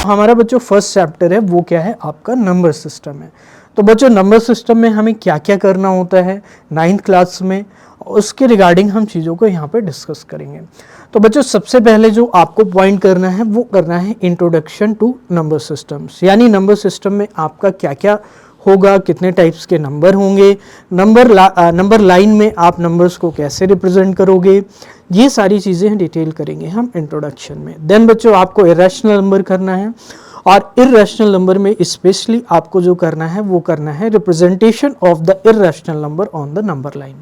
हमारा बच्चों first chapter है वो क्या है, आपका नंबर सिस्टम है। तो बच्चों नंबर सिस्टम में हमें क्या क्या करना होता है 9th क्लास में, उसके रिगार्डिंग हम चीज़ों को यहाँ पर डिस्कस करेंगे। तो बच्चों सबसे पहले जो आपको पॉइंट करना है वो करना है इंट्रोडक्शन टू नंबर सिस्टम्स, यानी नंबर सिस्टम में आपका क्या क्या होगा, कितने टाइप्स के नंबर होंगे, नंबर लाइन में आप नंबर्स को कैसे रिप्रेजेंट करोगे, ये सारी चीज़ें डिटेल करेंगे हम इंट्रोडक्शन में। देन बच्चों आपको इरेशनल नंबर करना है, और इरेशनल नंबर में स्पेशली आपको जो करना है वो करना है representation of the irrational number on the number line.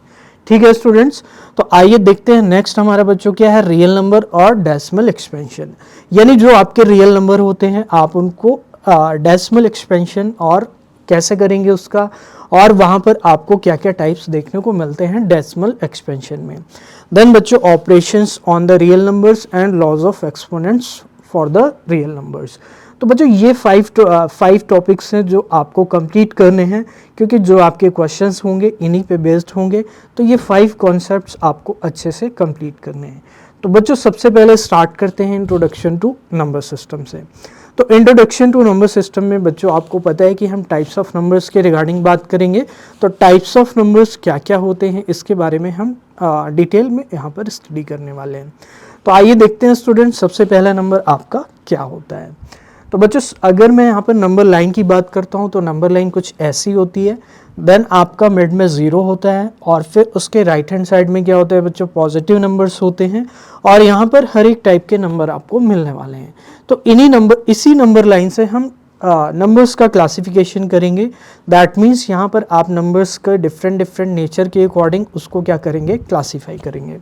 ठीक है स्टूडेंट्स, तो आइए देखते हैं नेक्स्ट हमारा बच्चों क्या है, रियल नंबर और डेसिमल एक्सपेंशन। यानी जो आपके रियल नंबर होते हैं आप उनको डेसिमल एक्सपेंशन और कैसे करेंगे उसका, और वहाँ पर आपको क्या क्या टाइप्स देखने को मिलते हैं डेसिमल एक्सपेंशन में। देन बच्चों operations on the real numbers and laws of exponents for the real numbers. तो बच्चों ये 5 टॉपिक्स हैं जो आपको कंप्लीट करने हैं, क्योंकि जो आपके क्वेश्चंस होंगे इन्हीं पे बेस्ड होंगे। तो ये 5 कॉन्सेप्ट्स आपको अच्छे से कंप्लीट करने हैं। तो बच्चों सबसे पहले स्टार्ट करते हैं इंट्रोडक्शन टू नंबर सिस्टम से। तो इंट्रोडक्शन टू नंबर सिस्टम में बच्चों आपको पता है कि हम टाइप्स ऑफ नंबर्स के रिगार्डिंग बात करेंगे। तो टाइप्स ऑफ नंबर्स क्या क्या होते हैं इसके बारे में हम डिटेल में यहाँ पर स्टडी करने वाले हैं। तो आइए देखते हैं स्टूडेंट, सबसे पहला नंबर आपका क्या होता है। तो बच्चों अगर मैं यहाँ पर नंबर लाइन की बात करता हूँ तो नंबर लाइन कुछ ऐसी होती है। देन आपका मिड में 0 होता है, और फिर उसके राइट हैंड साइड में क्या होता है बच्चों, पॉजिटिव नंबर्स होते हैं, और यहाँ पर हर एक टाइप के नंबर आपको मिलने वाले हैं। तो इसी नंबर लाइन से हम नंबर्स का क्लासिफिकेशन करेंगे। दैट मीन्स यहाँ पर आप नंबर्स का डिफरेंट नेचर के अकॉर्डिंग उसको क्या करेंगे, क्लासीफाई करेंगे।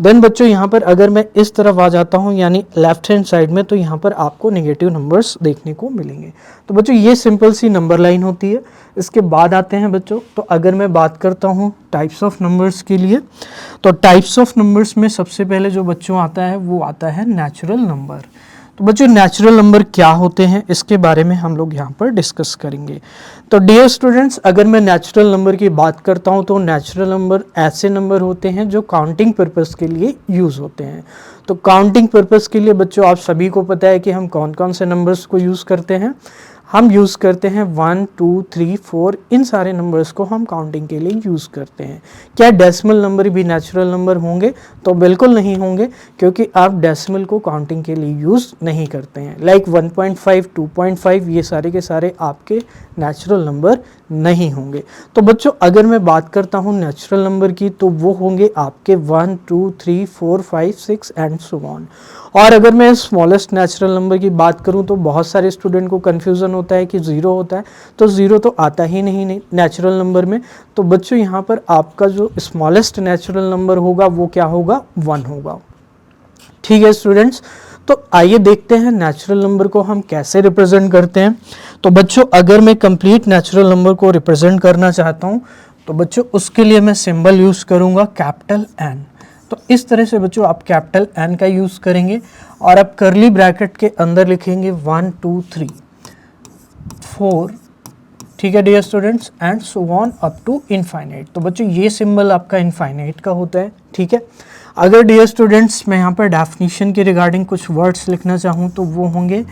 देन बच्चों यहाँ पर अगर मैं इस तरफ आ जाता हूँ यानी लेफ्ट हैंड साइड में, तो यहाँ पर आपको नेगेटिव नंबर्स देखने को मिलेंगे। तो बच्चों ये सिंपल सी नंबर लाइन होती है। इसके बाद आते हैं बच्चों, तो अगर मैं बात करता हूँ टाइप्स ऑफ नंबर्स के लिए, तो टाइप्स ऑफ नंबर्स में सबसे पहले जो बच्चों आता है वो आता है नेचुरल नंबर। तो बच्चों नेचुरल नंबर क्या होते हैं इसके बारे में हम लोग यहाँ पर डिस्कस करेंगे। तो डियर स्टूडेंट्स, अगर मैं नेचुरल नंबर की बात करता हूँ तो नेचुरल नंबर ऐसे नंबर होते हैं जो काउंटिंग पर्पस के लिए यूज़ होते हैं। तो काउंटिंग पर्पस के लिए बच्चों आप सभी को पता है कि हम कौन कौन से नंबर्स को यूज़ करते हैं। हम यूज़ करते हैं 1 2 3 4, इन सारे नंबर्स को हम काउंटिंग के लिए यूज़ करते हैं। क्या डेसिमल नंबर भी नेचुरल नंबर होंगे? तो बिल्कुल नहीं होंगे, क्योंकि आप डेसिमल को काउंटिंग के लिए यूज़ नहीं करते हैं। लाइक 1.5 2.5 ये सारे के सारे आपके नेचुरल नंबर नहीं होंगे। तो बच्चों अगर मैं बात करता हूँ नेचुरल नंबर की, तो वो होंगे आपके 1 2 3 4 5 6 एंड सो ऑन। और अगर मैं स्मॉलेस्ट नेचुरल नंबर की बात करूं तो बहुत सारे स्टूडेंट को कन्फ्यूज़न होता है कि 0 होता है, तो 0 तो आता ही नहीं नेचुरल नंबर में। तो बच्चों यहाँ पर आपका जो स्मॉलेस्ट नेचुरल नंबर होगा वो क्या होगा, 1 होगा। ठीक है स्टूडेंट्स, तो आइए देखते हैं नेचुरल नंबर को हम कैसे रिप्रेजेंट करते हैं। तो बच्चों अगर मैं कंप्लीट नेचुरल नंबर को रिप्रेजेंट करना चाहता हूँ तो बच्चों उसके लिए मैं सिंबल यूज़ करूँगा कैपिटल N। तो इस तरह से बच्चों आप कैपिटल N का यूज़ करेंगे, और आप करली ब्रैकेट के अंदर लिखेंगे 1 2 3 4, ठीक है dear students, and so on up to infinite. तो बच्चों ये सिंबल आपका इनफाइनाइट का होता है। ठीक है, अगर डियर स्टूडेंट्स मैं यहाँ पर डेफिनेशन के रिगार्डिंग कुछ वर्ड्स लिखना चाहूँ तो वो होंगे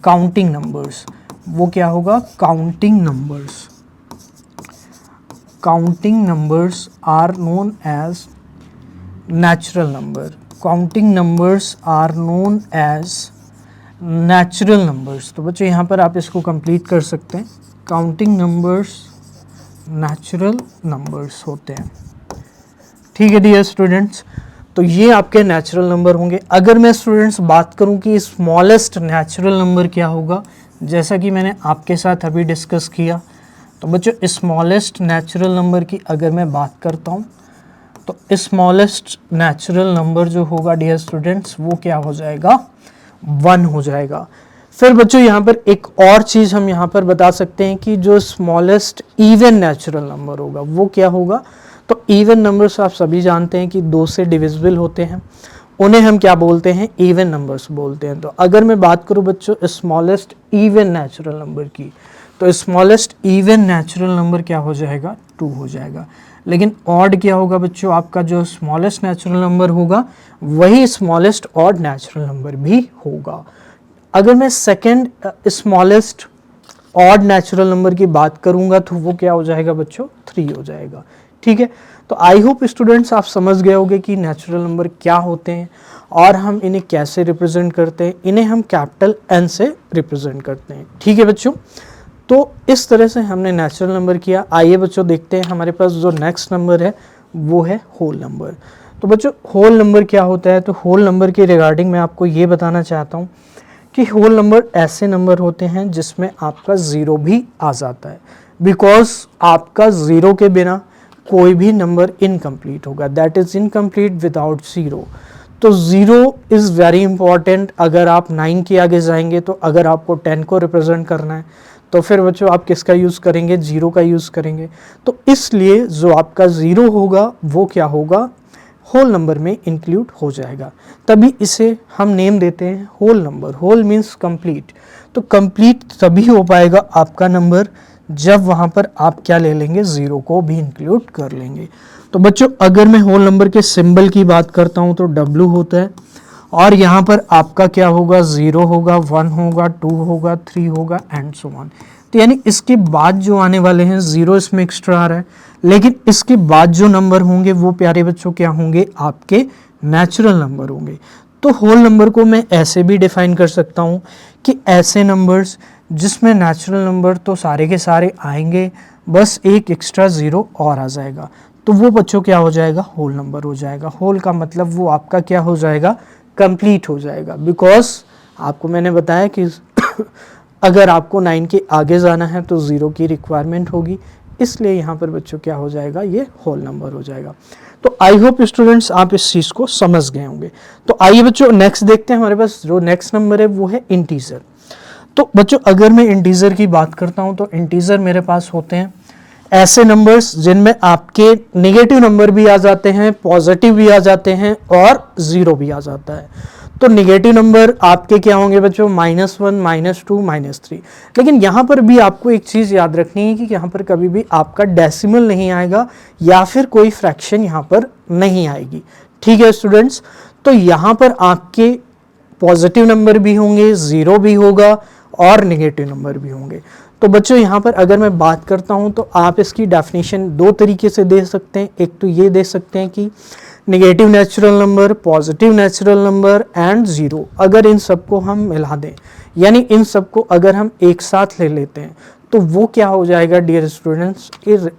काउंटिंग नंबर्स। वो क्या होगा, counting numbers. Counting numbers are known as natural number. Counting numbers are known as natural numbers. तो बच्चों यहाँ पर आप इसको कंप्लीट कर सकते हैं। काउंटिंग नंबर्स नेचुरल नंबर्स होते हैं। ठीक है डियर स्टूडेंट्स, तो ये आपके नेचुरल नंबर होंगे। अगर मैं स्टूडेंट्स बात करूँ कि स्मॉलेस्ट नेचुरल नंबर क्या होगा, जैसा कि मैंने आपके साथ अभी डिस्कस किया, तो बच्चों स्मॉलेस्ट नेचुरल नंबर की अगर मैं बात करता हूँ तो स्मॉलेस्ट नेचुरल नंबर जो होगा डियर स्टूडेंट्स वो क्या हो जाएगा, 1 हो जाएगा। फिर बच्चों यहाँ पर एक और चीज़ हम यहाँ पर बता सकते हैं कि जो स्मॉलेस्ट इवन नेचुरल नंबर होगा वो क्या होगा। तो इवन नंबर्स आप सभी जानते हैं कि 2 से डिविजिबल होते हैं, उन्हें हम क्या बोलते हैं, इवन नंबर्स बोलते हैं। तो अगर मैं बात करूँ बच्चों स्मॉलेस्ट इवन नेचुरल नंबर की, तो स्मॉलेस्ट इवन नेचुरल नंबर क्या हो जाएगा, 2 हो जाएगा। लेकिन ऑड क्या होगा बच्चों, आपका जो स्मॉलेस्ट नेचुरल नंबर होगा वही स्मॉलेस्ट ऑड नेचुरल नंबर भी होगा। अगर मैं second smallest odd natural number की बात करूंगा तो वो क्या हो जाएगा बच्चों, 3 हो जाएगा। ठीक है, तो आई होप स्टूडेंट्स आप समझ गए होंगे कि नेचुरल नंबर क्या होते हैं और हम इन्हें कैसे रिप्रेजेंट करते हैं। इन्हें हम कैपिटल N से रिप्रेजेंट करते हैं। ठीक है बच्चों, तो इस तरह से हमने नेचुरल नंबर किया। आइए बच्चों देखते हैं हमारे पास जो नेक्स्ट नंबर है वो है होल नंबर। तो बच्चों होल नंबर क्या होता है, तो होल नंबर के रिगार्डिंग मैं आपको ये बताना चाहता हूँ कि होल नंबर ऐसे नंबर होते हैं जिसमें आपका ज़ीरो भी आ जाता है, बिकॉज आपका ज़ीरो के बिना कोई भी नंबर इनकम्प्लीट होगा, that is incomplete without zero. तो ज़ीरो इज़ वेरी इंपॉर्टेंट। अगर आप 9 के आगे जाएंगे तो अगर आपको 10 को रिप्रेजेंट करना है तो फिर बच्चों आप किसका यूज़ करेंगे, ज़ीरो का यूज़ करेंगे। तो इसलिए जो आपका ज़ीरो होगा वो क्या होगा, होल नंबर में इंक्लूड हो जाएगा, तभी इसे हम नेम देते हैं whole number. Whole means complete. तो कंप्लीट तभी हो पाएगा आपका नंबर जब वहाँ पर आप क्या ले लेंगे, ज़ीरो को भी इंक्लूड कर लेंगे। तो बच्चों अगर मैं होल नंबर के सिंबल की बात करता हूँ तो W होता है और यहाँ पर आपका क्या होगा, 0 होगा, 1 होगा, 2 होगा, 3 होगा एंड सो ऑन। तो यानी इसके बाद जो आने वाले हैं, 0 इसमें एक्स्ट्रा आ रहा है, लेकिन इसके बाद जो नंबर होंगे वो प्यारे बच्चों क्या होंगे, आपके नेचुरल नंबर होंगे। तो होल नंबर को मैं ऐसे भी डिफाइन कर सकता हूँ कि ऐसे नंबर्स जिसमें नेचुरल नंबर तो सारे के सारे आएंगे, बस एक एक्स्ट्रा 0 और आ जाएगा, तो वो बच्चों क्या हो जाएगा, होल नंबर हो जाएगा। होल का मतलब वो आपका क्या हो जाएगा, कंप्लीट हो जाएगा। बिकॉज आपको मैंने बताया कि अगर आपको 9 के आगे जाना है तो 0 की रिक्वायरमेंट होगी, इसलिए यहाँ पर बच्चों क्या हो जाएगा, ये होल नंबर हो जाएगा। तो आई होप स्टूडेंट्स आप इस चीज़ को समझ गए होंगे। तो आइए बच्चों नेक्स्ट देखते हैं। हमारे पास जो नेक्स्ट नंबर है वो है इंटीजर। तो बच्चों अगर मैं इंटीजर की बात करता हूँ तो इंटीजर मेरे पास होते हैं ऐसे नंबर्स जिनमें आपके नेगेटिव नंबर भी आ जाते हैं, पॉजिटिव भी आ जाते हैं और ज़ीरो भी आ जाता है। तो नेगेटिव नंबर आपके क्या होंगे बच्चों, -1, -2, -3। लेकिन यहाँ पर भी आपको एक चीज़ याद रखनी है कि यहाँ पर कभी भी आपका डेसिमल नहीं आएगा या फिर कोई फ्रैक्शन यहाँ पर नहीं आएगी। ठीक है स्टूडेंट्स, तो यहाँ पर आपके पॉजिटिव नंबर भी होंगे, ज़ीरो भी होगा और नेगेटिव नंबर भी होंगे। तो बच्चों यहाँ पर अगर मैं बात करता हूँ तो आप इसकी डेफिनेशन दो तरीके से दे सकते हैं। एक तो ये दे सकते हैं कि negative natural number, positive natural number and zero, अगर इन सबको हम मिला दें, यानी इन सबको अगर हम एक साथ ले लेते हैं तो वो क्या हो जाएगा डियर स्टूडेंट्स,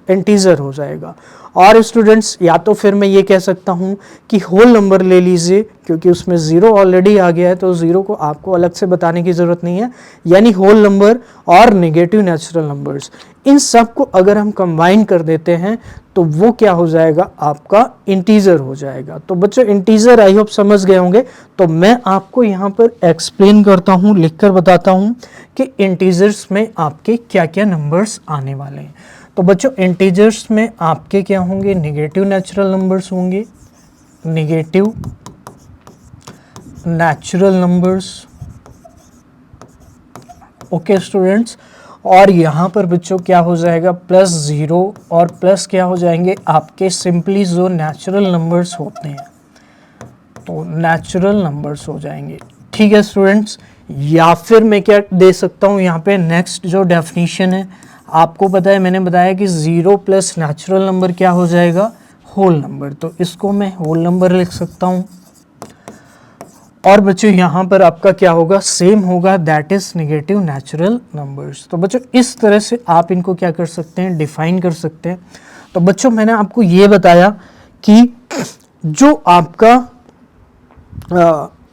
इंटीजर हो जाएगा। और स्टूडेंट्स या तो फिर मैं ये कह सकता हूँ कि होल नंबर ले लीजिए, क्योंकि उसमें ज़ीरो ऑलरेडी आ गया है तो ज़ीरो को आपको अलग से बताने की ज़रूरत नहीं है। यानी होल नंबर और नेगेटिव नेचुरल नंबर्स, इन सब को अगर हम कंबाइन कर देते हैं तो वो क्या हो जाएगा, आपका इंटीजर हो जाएगा। तो बच्चों इंटीजर आई होप समझ गए होंगे। तो मैं आपको यहाँ पर एक्सप्लेन करता हूँ, लिखकर बताता हूँ कि इंटीजर्स में आपके क्या क्या नंबर्स आने वाले हैं। तो बच्चों इंटीजर्स में आपके क्या होंगे, नेगेटिव नेचुरल नंबर्स होंगे, negative natural numbers. Okay students, और यहाँ पर बच्चों क्या हो जाएगा, +0 और प्लस क्या हो जाएंगे आपके सिंपली जो नेचुरल नंबर्स होते हैं, तो नेचुरल नंबर्स हो जाएंगे। ठीक है स्टूडेंट्स, या फिर मैं क्या दे सकता हूँ यहाँ पे नेक्स्ट जो डेफिनेशन है, आपको पता है मैंने बताया कि 0 + नेचुरल नंबर क्या हो जाएगा, होल नंबर। तो इसको मैं होल नंबर लिख सकता हूँ। और बच्चों यहाँ पर आपका क्या होगा, सेम होगा, that is negative natural numbers. तो बच्चों इस तरह से आप इनको क्या कर सकते हैं, डिफाइन कर सकते हैं। तो बच्चों मैंने आपको ये बताया कि जो आपका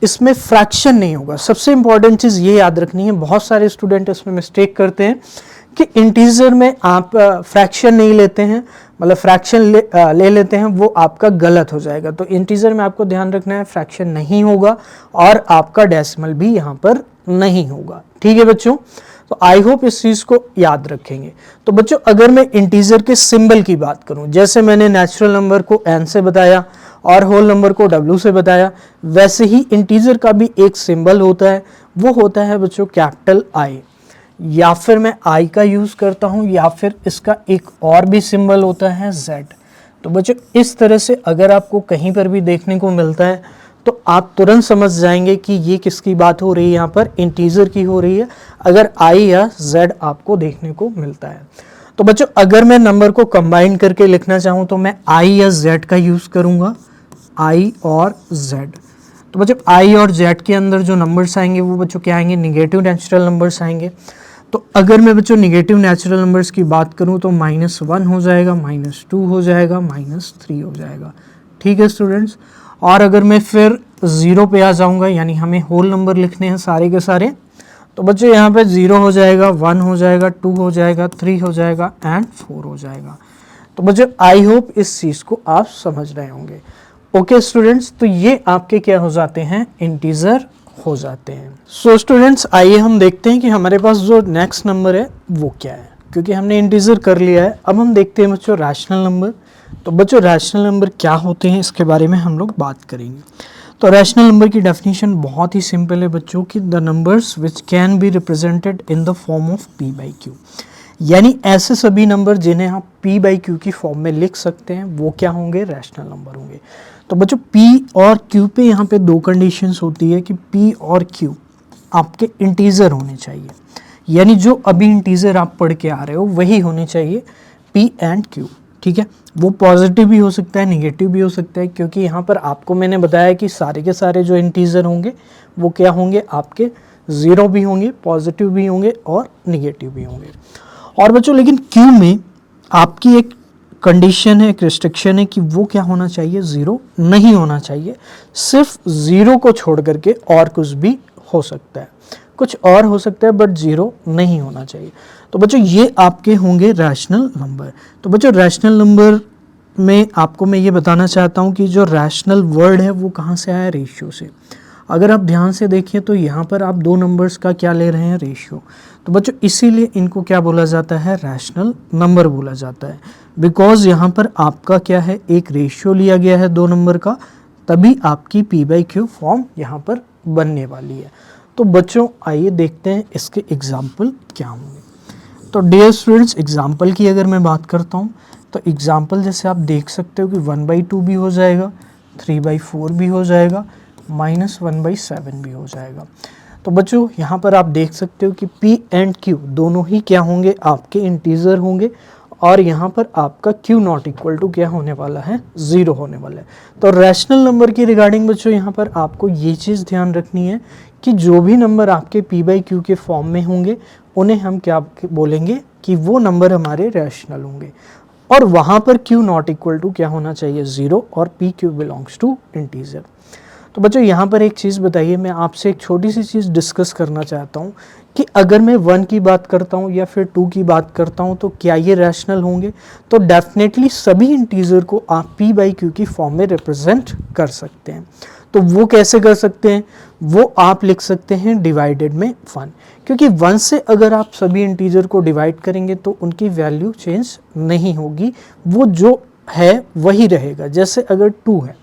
इसमें फ्रैक्शन नहीं होगा। सबसे इंपॉर्टेंट चीज़ ये याद रखनी है, बहुत सारे स्टूडेंट इसमें मिस्टेक करते हैं कि इंटीजर में आप फ्रैक्शन नहीं लेते हैं, मतलब फ्रैक्शन ले लेते हैं, वो आपका गलत हो जाएगा। तो इंटीजर में आपको ध्यान रखना है फ्रैक्शन नहीं होगा और आपका डेसिमल भी यहाँ पर नहीं होगा। ठीक है बच्चों, तो आई होप इस चीज़ को याद रखेंगे। तो बच्चों अगर मैं इंटीजर के सिंबल की बात करूं, जैसे मैंने नेचुरल नंबर को n से बताया और होल नंबर को w से बताया, वैसे ही इंटीजर का भी एक सिंबल होता है, वो होता है बच्चों कैपिटल I। या फिर मैं I का यूज़ करता हूँ, या फिर इसका एक और भी सिंबल होता है Z। तो बच्चों इस तरह से अगर आपको कहीं पर भी देखने को मिलता है तो आप तुरंत समझ जाएंगे कि ये किसकी बात हो रही है, यहाँ पर इंटीजर की हो रही है अगर i या z आपको देखने को मिलता है। तो बच्चों अगर मैं नंबर को कंबाइन करके लिखना चाहूँ तो मैं i या z का यूज़ करूँगा, i और z। तो बच्चों i और z के अंदर जो नंबर्स आएंगे वो बच्चों क्या आएंगे, निगेटिव नेचुरल नंबर्स आएंगे। तो अगर मैं बच्चों निगेटिव नेचुरल नंबर्स की बात करूं तो -1 हो जाएगा, -2 हो जाएगा, -3 हो जाएगा। ठीक है स्टूडेंट्स। और अगर मैं फिर 0 पे आ जाऊंगा, यानी हमें होल नंबर लिखने हैं सारे के सारे, तो बच्चों यहाँ पे 0 हो जाएगा, 1 हो जाएगा, 2 हो जाएगा, 3 हो जाएगा एंड 4 हो जाएगा। तो बच्चों आई होप इस चीज़ को आप समझ रहे होंगे। ओके स्टूडेंट्स, तो ये आपके क्या हो जाते हैं, इंटीजर हो जाते हैं। सो स्टूडेंट्स आइए हम देखते हैं कि हमारे पास जो नेक्स्ट नंबर है वो क्या है। क्योंकि हमने इंटीजर कर लिया है, अब हम देखते हैं बच्चों रैशनल नंबर। तो बच्चों रैशनल नंबर क्या होते हैं इसके बारे में हम लोग बात करेंगे। तो रैशनल नंबर की डेफिनेशन बहुत ही सिंपल है बच्चों कि the numbers which can be represented in the form of p by q, यानी ऐसे सभी नंबर जिन्हें आप p बाई q की फॉर्म में लिख सकते हैं वो क्या होंगे, रैशनल नंबर होंगे। तो बच्चों p और q पे यहाँ पे दो कंडीशंस होती है कि p और q आपके इंटीजर होने चाहिए, यानी जो अभी इंटीजर आप पढ़ के आ रहे हो वही होने चाहिए p एंड q। ठीक है, वो पॉजिटिव भी हो सकता है, नेगेटिव भी हो सकता है, क्योंकि यहाँ पर आपको मैंने बताया कि सारे के सारे जो इंटीजर होंगे वो क्या होंगे, आपके 0 भी होंगे, पॉजिटिव भी होंगे और नेगेटिव भी होंगे। और बच्चों लेकिन Q में आपकी एक कंडीशन है, एक रिस्ट्रिक्शन है कि वो क्या होना चाहिए, 0 नहीं होना चाहिए। सिर्फ 0 को छोड़ करके और कुछ भी हो सकता है, कुछ और हो सकता है, बट 0 नहीं होना चाहिए। तो बच्चों ये आपके होंगे रैशनल नंबर। तो बच्चों रैशनल नंबर में आपको मैं ये बताना चाहता हूँ कि जो रैशनल वर्ड है वो कहाँ से आया, रेशियो से। अगर आप ध्यान से देखिए तो यहाँ पर आप दो नंबर्स का क्या ले रहे हैं, रेशियो। तो बच्चों इसीलिए इनको क्या बोला जाता है, रैशनल नंबर बोला जाता है, बिकॉज यहाँ पर आपका क्या है, एक रेशियो लिया गया है दो नंबर का, तभी आपकी p बाई क्यू फॉर्म यहाँ पर बनने वाली है। तो बच्चों आइए देखते हैं इसके एग्जाम्पल क्या होंगे। तो डियर स्टूडेंट्स एग्जाम्पल की अगर मैं बात करता हूँ तो एग्जाम्पल जैसे आप देख सकते हो कि 1/2 भी हो जाएगा, 3/4 भी हो जाएगा, -1/7 भी हो जाएगा। तो बच्चों यहाँ पर आप देख सकते हो कि p एंड q दोनों ही क्या होंगे, आपके इंटीजर होंगे, और यहाँ पर आपका q नॉट इक्वल टू क्या होने वाला है, 0 होने वाला है। तो रैशनल नंबर की रिगार्डिंग बच्चों यहाँ पर आपको ये चीज़ ध्यान रखनी है कि जो भी नंबर आपके p बाई क्यू के फॉर्म में होंगे उन्हें हम क्या बोलेंगे कि वो नंबर हमारे रैशनल होंगे, और वहाँ पर q नॉट इक्वल टू क्या होना चाहिए, 0, और p q belongs to integer. तो बच्चों यहाँ पर एक चीज़ बताइए, मैं आपसे एक छोटी सी चीज़ डिस्कस करना चाहता हूँ कि अगर मैं 1 की बात करता हूँ या फिर 2 की बात करता हूँ तो क्या ये रैशनल होंगे। तो डेफिनेटली सभी इंटीजर को आप p बाई क्यू की फॉर्म में रिप्रेजेंट कर सकते हैं। तो वो कैसे कर सकते हैं, वो आप लिख सकते हैं डिवाइडेड में 1, क्योंकि 1 से अगर आप सभी इंटीजर को डिवाइड करेंगे तो उनकी वैल्यू चेंज नहीं होगी, वो जो है वही रहेगा। जैसे अगर 2 है,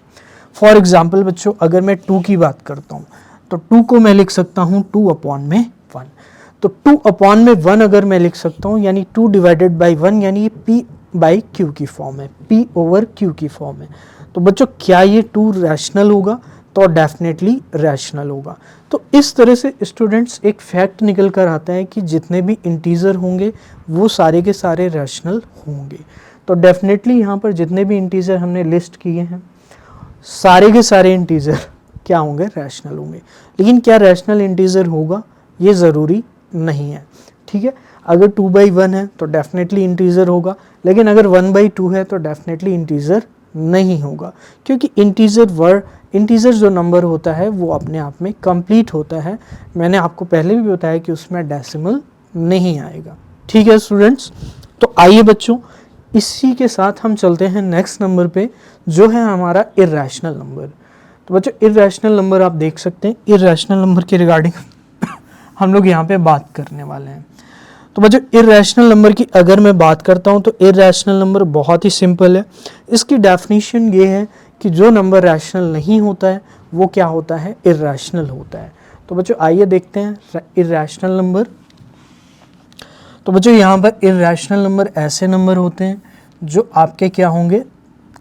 फॉर एग्जाम्पल बच्चों अगर मैं 2 की बात करता हूँ तो 2 को मैं लिख सकता हूँ 2/1। तो 2/1 अगर मैं लिख सकता हूँ यानी 2 डिवाइडेड बाई 1, यानी p बाई क्यू की फॉर्म है, p ओवर q की फॉर्म है। तो बच्चों क्या ये 2 रैशनल होगा, तो डेफिनेटली रैशनल होगा। तो इस तरह से स्टूडेंट्स एक फैक्ट निकल कर आता है कि जितने भी इंटीजर होंगे वो सारे के सारे रैशनल होंगे। तो डेफिनेटली यहाँ पर जितने भी इंटीजर हमने लिस्ट किए हैं सारे के सारे इंटीजर क्या होंगे, रैशनल होंगे। लेकिन क्या रैशनल इंटीजर होगा ये ज़रूरी नहीं है। ठीक है, अगर 2/1 है तो डेफिनेटली इंटीजर होगा, लेकिन अगर 1/2 है तो डेफिनेटली इंटीजर नहीं होगा, क्योंकि इंटीजर जो नंबर होता है वो अपने आप में कंप्लीट होता है। मैंने आपको पहले भी बताया कि उसमें डेसिमल नहीं आएगा। ठीक है स्टूडेंट्स, तो आइए बच्चों इसी के साथ हम चलते हैं नेक्स्ट नंबर पे, जो है हमारा इर्रेशनल नंबर। तो बच्चों इर्रेशनल नंबर आप देख सकते हैं, इर्रेशनल नंबर के रिगार्डिंग हम लोग यहाँ पे बात करने वाले हैं। तो बच्चों इर्रेशनल नंबर की अगर मैं बात करता हूँ तो इर्रेशनल नंबर बहुत ही सिंपल है। इसकी डेफिनेशन ये है कि जो नंबर रैशनल नहीं होता है वो क्या होता है, इर्रेशनल होता है। तो बच्चों आइए देखते हैं इर्रेशनल नंबर। तो बच्चों यहाँ पर इर्रेशनल नंबर ऐसे नंबर होते हैं जो आपके क्या होंगे,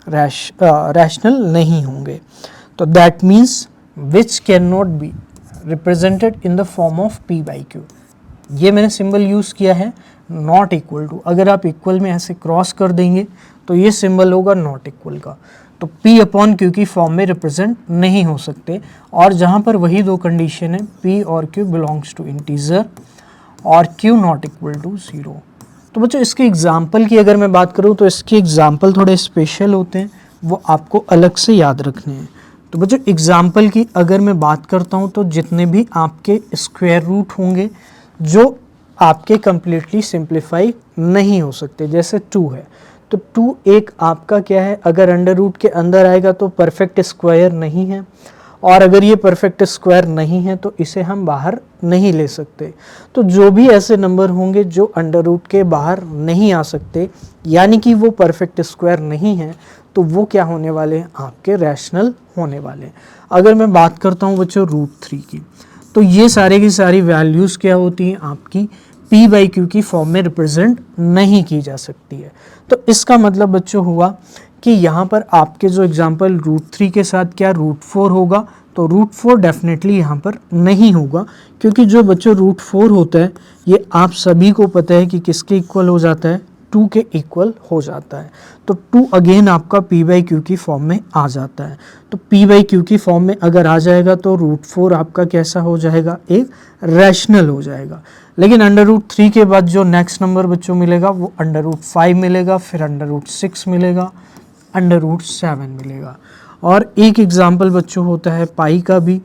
रैशनल नहीं होंगे। तो that means which can not be represented in the form of P by Q. ये मैंने सिंबल यूज़ किया है नॉट इक्वल टू, अगर आप इक्वल में ऐसे क्रॉस कर देंगे तो ये सिंबल होगा नॉट इक्वल का, तो P अपॉन Q की फॉर्म में रिप्रेजेंट नहीं हो सकते। और जहाँ पर वही दो कंडीशन है, P और Q बिलोंग्स टू इंटीजर और Q नॉट इक्वल टू 0। तो बच्चों इसके एग्जाम्पल की अगर मैं बात करूँ तो इसके एग्जाम्पल थोड़े स्पेशल होते हैं, वो आपको अलग से याद रखने हैं। तो बच्चों एग्जाम्पल की अगर मैं बात करता हूँ तो जितने भी आपके स्क्वायर रूट होंगे जो आपके कम्प्लीटली सिंप्लीफाई नहीं हो सकते, जैसे 2 है तो 2 एक आपका क्या है, अगर अंडर रूट के अंदर आएगा तो परफेक्ट स्क्वायर नहीं है, और अगर ये परफेक्ट स्क्वायर नहीं है तो इसे हम बाहर नहीं ले सकते। तो जो भी ऐसे नंबर होंगे जो अंडर रूट के बाहर नहीं आ सकते, यानी कि वो परफेक्ट स्क्वायर नहीं है, तो वो क्या होने वाले हैं, आपके रैशनल होने वाले हैं। अगर मैं बात करता हूँ बच्चों √3 की, तो ये सारे की सारी वैल्यूज़ क्या होती हैं, आपकी P बाई Q की फॉर्म में रिप्रेजेंट नहीं की जा सकती है। तो इसका मतलब बच्चों हुआ कि यहाँ पर आपके जो एग्जाम्पल √3 के साथ क्या √4 होगा, तो √4 डेफिनेटली यहाँ पर नहीं होगा, क्योंकि जो बच्चों √4 होता है ये आप सभी को पता है कि किसके इक्वल हो जाता है, 2 के इक्वल हो जाता है। तो 2 अगेन आपका P बाई Q की फॉर्म में आ जाता है। तो P बाई Q की फॉर्म में अगर आ जाएगा तो √4 आपका कैसा हो जाएगा, एक रैशनल हो जाएगा। लेकिन अंडर√3 के बाद जो नेक्स्ट नंबर बच्चों मिलेगा वो अंडर√5 मिलेगा, फिर अंडर√6 मिलेगा, अंडर√7 मिलेगा। और एक एग्जाम्पल बच्चों होता है पाई का भी,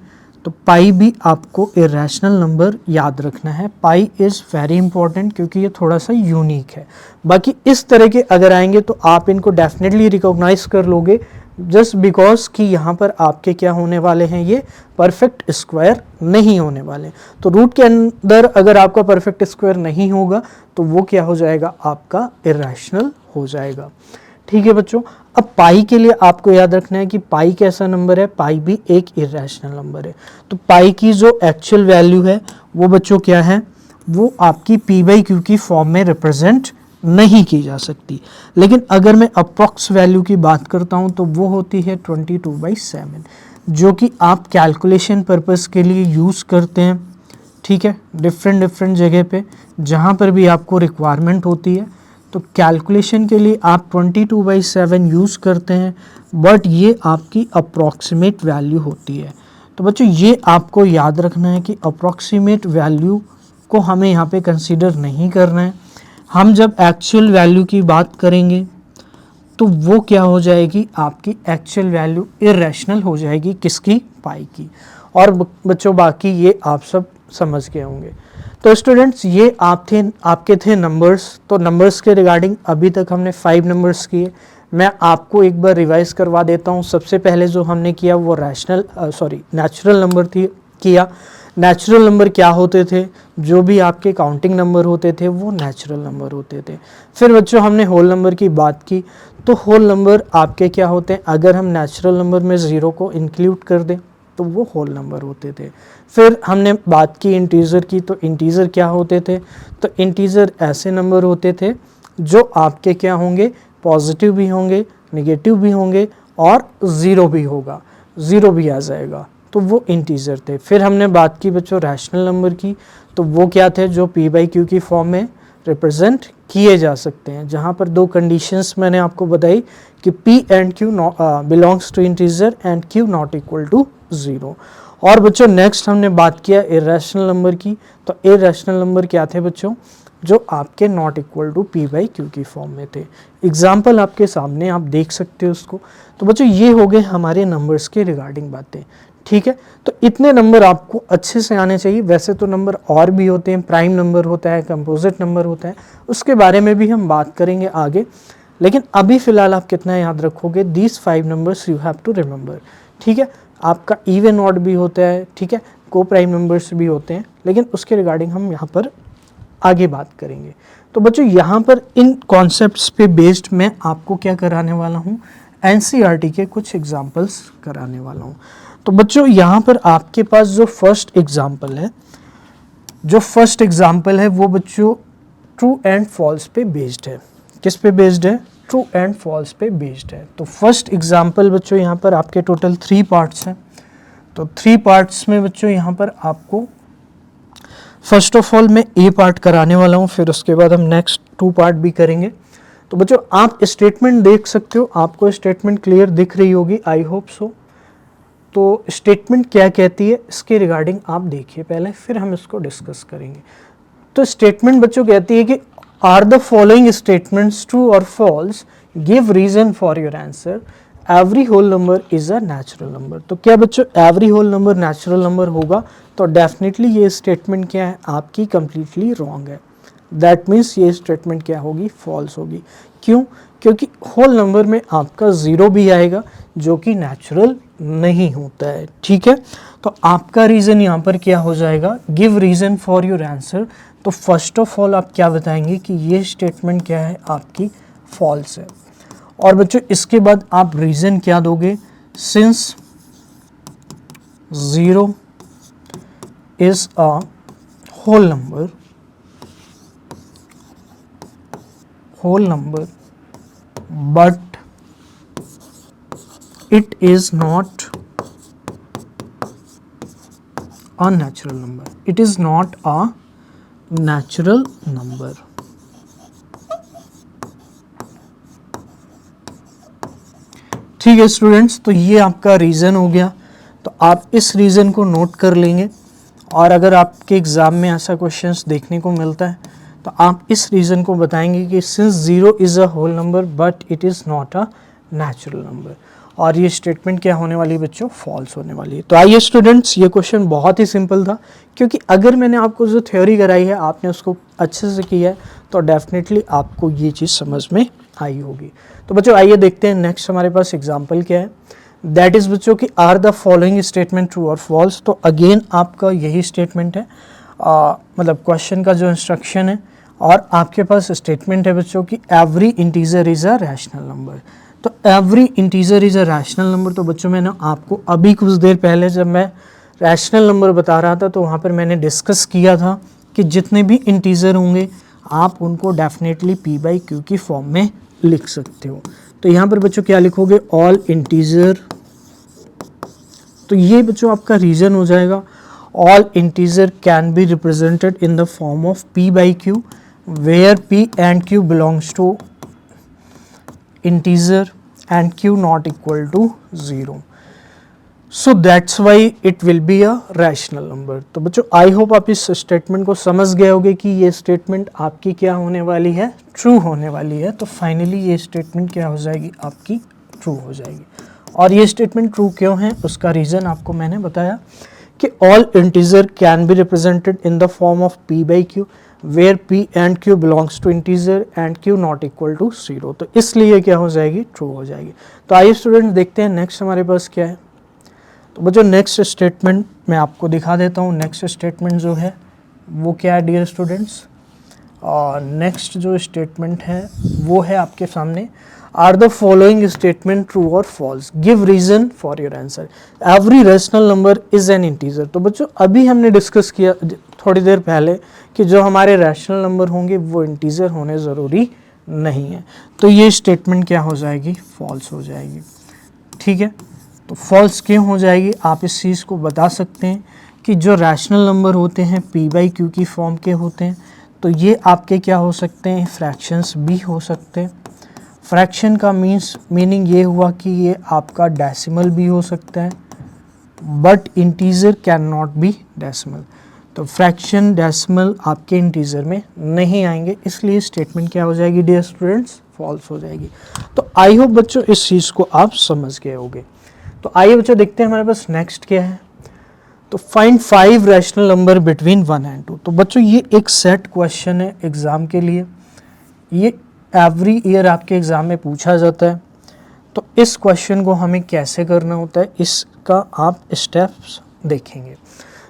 तो पाई भी आपको इरेशनल नंबर याद रखना है। पाई इज़ वेरी इंपॉर्टेंट क्योंकि ये थोड़ा सा यूनिक है। बाकी इस तरह के अगर आएंगे तो आप इनको डेफिनेटली रिकॉग्नाइज कर लोगे, जस्ट बिकॉज कि यहाँ पर आपके क्या होने वाले हैं, ये परफेक्ट स्क्वायर नहीं होने वाले। तो रूट के अंदर अगर आपका परफेक्ट स्क्वायर नहीं होगा तो वो क्या हो जाएगा, आपका इरेशनल हो जाएगा। ठीक है बच्चों, अब पाई के लिए आपको याद रखना है कि पाई कैसा नंबर है, पाई भी एक इरेशनल नंबर है। तो पाई की जो एक्चुअल वैल्यू है वो बच्चों क्या है, वो आपकी P बाई Q की फॉर्म में रिप्रेजेंट नहीं की जा सकती। लेकिन अगर मैं अप्रॉक्स वैल्यू की बात करता हूँ तो वो होती है 22/7, जो कि आप कैलकुलेशन पर्पस के लिए यूज़ करते हैं। ठीक है, डिफरेंट जगह पे जहाँ पर भी आपको रिक्वायरमेंट होती है तो कैलकुलेशन के लिए आप 22/7 यूज़ करते हैं, बट ये आपकी अप्रॉक्सीमेट वैल्यू होती है। तो बच्चों ये आपको याद रखना है कि अप्रॉक्सीमेट वैल्यू को हमें यहाँ पे कंसीडर नहीं करना है। हम जब एक्चुअल वैल्यू की बात करेंगे तो वो क्या हो जाएगी, आपकी एक्चुअल वैल्यू इरेशनल हो जाएगी, किसकी, पाई की। और बच्चों बाकी ये आप सब समझ गए होंगे। तो स्टूडेंट्स ये आपके थे नंबर्स। तो नंबर्स के रिगार्डिंग अभी तक हमने 5 नंबर्स किए। मैं आपको एक बार रिवाइज करवा देता हूँ। सबसे पहले जो हमने किया वो नेचुरल नंबर किया। नेचुरल नंबर क्या होते थे, जो भी आपके काउंटिंग नंबर होते थे वो नेचुरल नंबर होते थे। फिर बच्चों हमने होल नंबर की बात की, तो होल नंबर आपके क्या होते हैं, अगर हम नेचुरल नंबर में 0 को इंक्लूड कर दें तो वो होल नंबर होते थे। फिर हमने बात की इंटीजर की, तो इंटीजर क्या होते थे, तो इंटीजर ऐसे नंबर होते थे जो आपके क्या होंगे, पॉजिटिव भी होंगे, नेगेटिव भी होंगे और ज़ीरो भी होगा, ज़ीरो भी आ जाएगा, तो वो इंटीजर थे। फिर हमने बात की बच्चों रैशनल नंबर की, तो वो क्या थे, जो P बाई Q की फॉर्म में रिप्रेजेंट किए जा सकते हैं, जहाँ पर 2 कंडीशंस मैंने आपको बताई कि P and Q belongs to integer and Q not equal to 0। और बच्चों नेक्स्ट हमने बात किया इरेशनल नंबर की, तो इरेशनल नंबर क्या थे बच्चों, जो आपके not equal to P by Q की फॉर्म में थे। एग्जाम्पल आपके सामने, आप देख सकते हो उसको। तो बच्चों ये हो गए हमारे नंबर्स के रिगार्डिंग बातें। ठीक है, तो इतने नंबर आपको अच्छे से आने चाहिए। वैसे तो नंबर और भी होते हैं, प्राइम नंबर होता है, कंपोजिट नंबर होता है, उसके बारे में भी हम बात करेंगे आगे। लेकिन अभी फ़िलहाल आप कितना याद रखोगे, these 5 numbers you have to remember. ठीक है, आपका इवन ऑड भी होता है, ठीक है, को प्राइम नंबर्स भी होते हैं, लेकिन उसके रिगार्डिंग हम यहाँ पर आगे बात करेंगे। तो बच्चों यहाँ पर इन कॉन्सेप्ट्स पे बेस्ड मैं आपको क्या कराने वाला हूँ, NCERT के कुछ एग्जाम्पल्स कराने वाला हूँ। तो बच्चों यहाँ पर आपके पास जो फर्स्ट एग्जाम्पल है, वो बच्चों ट्रू एंड फॉल्स पे बेस्ड है। किस पे बेस्ड है, ट्रू एंड फॉल्स पे बेस्ड है। तो फर्स्ट एग्जाम्पल बच्चों यहाँ पर आपके टोटल 3 पार्ट्स हैं। तो 3 पार्ट्स में बच्चों यहाँ पर आपको फर्स्ट ऑफ ऑल मैं ए पार्ट कराने वाला हूँ, फिर उसके बाद हम नेक्स्ट 2 पार्ट भी करेंगे। तो बच्चों आप स्टेटमेंट देख सकते हो, आपको स्टेटमेंट क्लियर दिख रही होगी, आई होप सो। तो स्टेटमेंट क्या कहती है इसके रिगार्डिंग आप देखिए पहले, फिर हम इसको डिस्कस करेंगे। तो स्टेटमेंट बच्चों कहती है कि are the following statements true और false, give reason for your answer, every whole number is a natural number. तो क्या बच्चों every whole number natural number होगा? तो डेफिनेटली ये स्टेटमेंट क्या है आपकी कंप्लीटली रॉन्ग है। दैट मीन्स ये स्टेटमेंट क्या होगी? फॉल्स होगी। क्यों? क्योंकि होल नंबर में आपका 0 भी आएगा जो कि नेचुरल नहीं होता है। ठीक है, तो आपका रीज़न यहाँ पर क्या हो जाएगा? Give reason for your answer. तो फर्स्ट ऑफ ऑल आप क्या बताएंगे कि ये स्टेटमेंट क्या है आपकी फॉल्स है। और बच्चों इसके बाद आप रीज़न क्या दोगे? Since 0 is a whole number but it is not a natural number. It is not a natural number. ठीक है स्टूडेंट्स, तो ये आपका रीज़न हो गया। तो आप इस रीज़न को नोट कर लेंगे, और अगर आपके एग्ज़ाम में ऐसा क्वेश्चंस देखने को मिलता है तो आप इस रीज़न को बताएंगे कि since 0 is a whole number but it is not a natural number, और ये स्टेटमेंट क्या होने वाली है बच्चों? फॉल्स होने वाली है। तो आइए स्टूडेंट्स, ये क्वेश्चन बहुत ही सिंपल था, क्योंकि अगर मैंने आपको जो थ्योरी कराई है आपने उसको अच्छे से किया है तो डेफिनेटली आपको ये चीज़ समझ में आई होगी। तो बच्चों आइए देखते हैं नेक्स्ट हमारे पास एग्जाम्पल क्या है। दैट इज़ बच्चों की are the following statement true और फॉल्स। तो अगेन आपका यही स्टेटमेंट है, मतलब क्वेश्चन का जो इंस्ट्रक्शन है, और आपके पास स्टेटमेंट है बच्चों की every integer is a rational number. तो every integer is a rational number. तो बच्चों मैंने आपको अभी कुछ देर पहले जब मैं रैशनल नंबर बता रहा था तो वहाँ पर मैंने डिस्कस किया था कि जितने भी इंटीजर होंगे आप उनको डेफिनेटली p/q की फॉर्म में लिख सकते हो। तो यहाँ पर बच्चों क्या लिखोगे? All integer. तो ये बच्चों आपका रीज़न हो जाएगा, all integer can be represented in the form of p/q where p and q belongs to integer and q not equal to 0. So that's why it will be a rational number. तो बच्चों I hope आप इस statement को समझ गए होगे कि ये स्टेटमेंट आपकी क्या होने वाली है? ट्रू होने वाली है। तो फाइनली ये स्टेटमेंट क्या हो जाएगी? आपकी ट्रू हो जाएगी। और ये स्टेटमेंट ट्रू क्यों है उसका रीज़न आपको मैंने बताया कि all integer can be represented in the form of p/q where p and q belongs to integer and q not equal to 0. तो इसलिए क्या हो जाएगी? ट्रू हो जाएगी। तो आइए स्टूडेंट देखते हैं नेक्स्ट हमारे पास क्या है। तो बच्चों नेक्स्ट स्टेटमेंट मैं आपको दिखा देता हूँ। नेक्स्ट स्टेटमेंट जो है वो क्या है डियर स्टूडेंट्स? और नेक्स्ट जो स्टेटमेंट है वो है आपके सामने, are the following statement true और false, give reason for your answer, every rational number is an integer. तो बच्चों अभी हमने डिस्कस किया थोड़ी देर पहले कि जो हमारे रैशनल नंबर होंगे वो इंटीजर होने ज़रूरी नहीं है। तो ये स्टेटमेंट क्या हो जाएगी? फॉल्स हो जाएगी। ठीक है, तो फॉल्स क्यों हो जाएगी? आप इस चीज़ को बता सकते हैं कि जो रैशनल नंबर होते हैं p/q की फॉर्म के होते हैं, तो ये आपके क्या हो सकते हैं? फ्रैक्शंस भी हो सकते हैं। फ्रैक्शन का मीनिंग ये हुआ कि ये आपका डेसिमल भी हो सकता है, but integer can not B decimal. तो फ्रैक्शन डेसिमल आपके इंटीजर में नहीं आएंगे, इसलिए स्टेटमेंट क्या हो जाएगी डियर स्टूडेंट्स? फॉल्स हो जाएगी। तो आई होप बच्चों इस चीज़ को आप समझ गए होंगे। तो आइए बच्चों देखते हैं हमारे पास नेक्स्ट क्या है। तो find 5 rational number between 1 and 2। तो बच्चों ये एक सेट क्वेश्चन है एग्ज़ाम के लिए, ये एवरी ईयर आपके एग्ज़ाम में पूछा जाता है। तो इस क्वेश्चन को हमें कैसे करना होता है इसका आप स्टेप्स देखेंगे।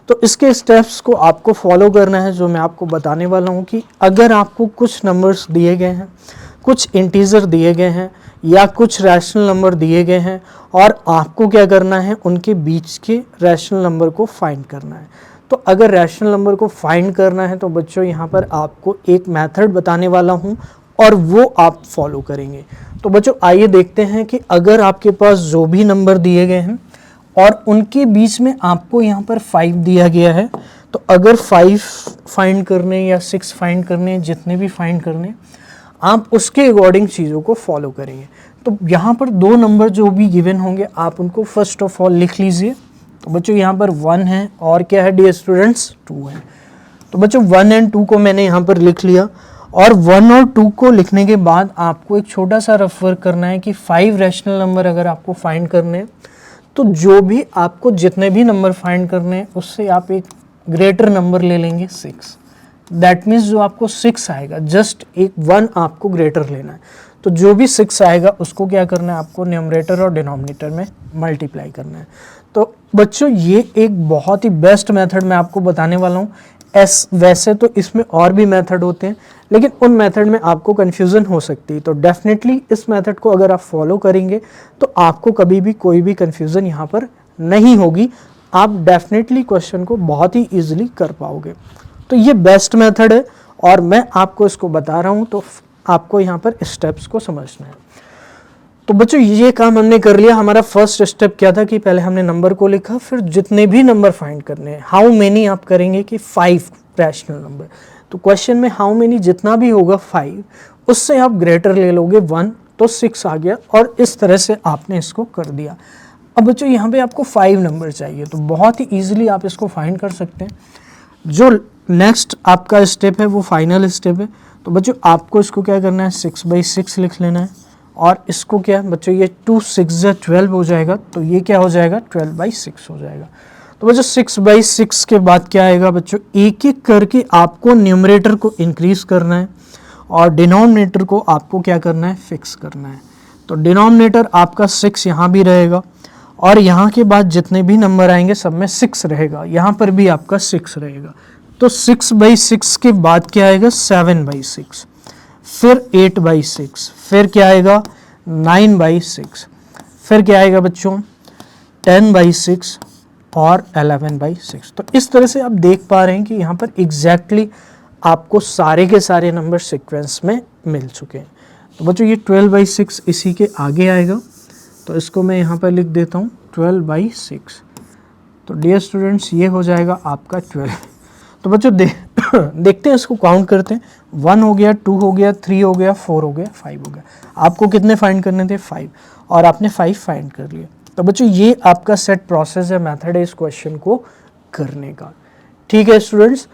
तो इसके स्टेप्स को आपको फॉलो करना है जो मैं आपको बताने वाला हूँ कि अगर आपको कुछ नंबर्स दिए गए हैं, कुछ इंटीजर दिए गए हैं या कुछ रैशनल नंबर दिए गए हैं और आपको क्या करना है? उनके बीच के रैशनल नंबर को फाइंड करना है। तो अगर रैशनल नंबर को फाइंड करना है तो बच्चों यहाँ पर आपको एक मेथड बताने वाला हूँ और वो आप फॉलो करेंगे। तो बच्चों आइए देखते हैं कि अगर आपके पास जो भी नंबर दिए गए हैं और उनके बीच में आपको यहाँ पर 5 दिया गया है। तो अगर 5 फाइंड करने या 6 फाइंड करने, जितने भी फाइंड करने, आप उसके अकॉर्डिंग चीज़ों को फॉलो करेंगे। तो यहाँ पर 2 नंबर जो भी गिवन होंगे आप उनको फर्स्ट ऑफ ऑल लिख लीजिए। तो बच्चों यहाँ पर 1 है और क्या है डियर स्टूडेंट्स, 2 है। तो बच्चों 1 एंड 2 को मैंने यहाँ पर लिख लिया। और 1 और 2 को लिखने के बाद आपको एक छोटा सा रफ वर्क करना है कि 5 रैशनल नंबर अगर आपको फाइंड करने हैं तो जो भी आपको जितने भी नंबर फाइंड करने हैं उससे आप एक ग्रेटर नंबर ले लेंगे 6। दैट मीन्स जो आपको 6 आएगा, जस्ट एक 1 आपको ग्रेटर लेना है। तो जो भी 6 आएगा उसको क्या करना है, आपको न्यूमरेटर और डिनोमिनेटर में मल्टीप्लाई करना है। तो बच्चों ये एक बहुत ही बेस्ट मेथड मैं आपको बताने वाला हूँ। वैसे तो इसमें और भी मेथड होते हैं, लेकिन उन मेथड में आपको कन्फ्यूज़न हो सकती है। तो डेफिनेटली इस मेथड को अगर आप फॉलो करेंगे तो आपको कभी भी कोई भी कन्फ्यूज़न यहाँ पर नहीं होगी। आप डेफिनेटली क्वेश्चन को बहुत ही ईजिली कर पाओगे। तो ये बेस्ट मेथड है और मैं आपको इसको बता रहा हूँ, तो आपको यहाँ पर स्टेप्स को समझना है। तो बच्चों ये काम हमने कर लिया। हमारा फर्स्ट स्टेप क्या था कि पहले हमने नंबर को लिखा, फिर जितने भी नंबर फाइंड करने हैं, हाउ मेनी आप करेंगे कि 5 रैशनल नंबर। तो क्वेश्चन में हाउ मेनी जितना भी होगा 5, उससे आप ग्रेटर ले लोगे 1, तो 6 आ गया और इस तरह से आपने इसको कर दिया। अब बच्चों यहाँ पे आपको 5 नंबर चाहिए, तो बहुत ही ईजिली आप इसको फाइंड कर सकते हैं। जो नेक्स्ट आपका स्टेप है वो फाइनल स्टेप है। तो बच्चों आपको इसको क्या करना है, 6/6 लिख लेना है। और इसको क्या बच्चों, ये 2 6 12 हो जाएगा, तो ये क्या हो जाएगा 12/6 हो जाएगा। तो बच्चों 6/6 के बाद क्या आएगा बच्चों, एक एक करके आपको न्यूमरेटर को इंक्रीज करना है और डिनोमिनेटर को आपको क्या करना है, फिक्स करना है। तो डिनोमिनेटर आपका 6 यहाँ भी रहेगा और यहाँ के बाद जितने भी नंबर आएंगे सब में 6 रहेगा, यहाँ पर भी आपका 6 रहेगा। तो 6/6 के बाद क्या आएगा 7/6, फिर 8/6, फिर क्या आएगा 9/6, फिर क्या आएगा बच्चों 10/6 और 11/6। तो इस तरह से आप देख पा रहे हैं कि यहाँ पर एग्जैक्टली आपको सारे के सारे नंबर सीक्वेंस में मिल चुके हैं। तो बच्चों ये 12/6 इसी के आगे आएगा, तो इसको मैं यहाँ पर लिख देता हूँ 12/6। तो डियर स्टूडेंट्स ये हो जाएगा आपका 12। तो बच्चों देखते हैं, इसको काउंट करते हैं। 1 हो गया, 2 हो गया, 3 हो गया, 4 हो गया, 5 हो गया। आपको कितने फाइंड करने थे 5, और आपने 5 फाइंड कर लिए। तो बच्चों ये आपका सेट प्रोसेस है, मेथड है इस क्वेश्चन को करने का। ठीक है स्टूडेंट्स,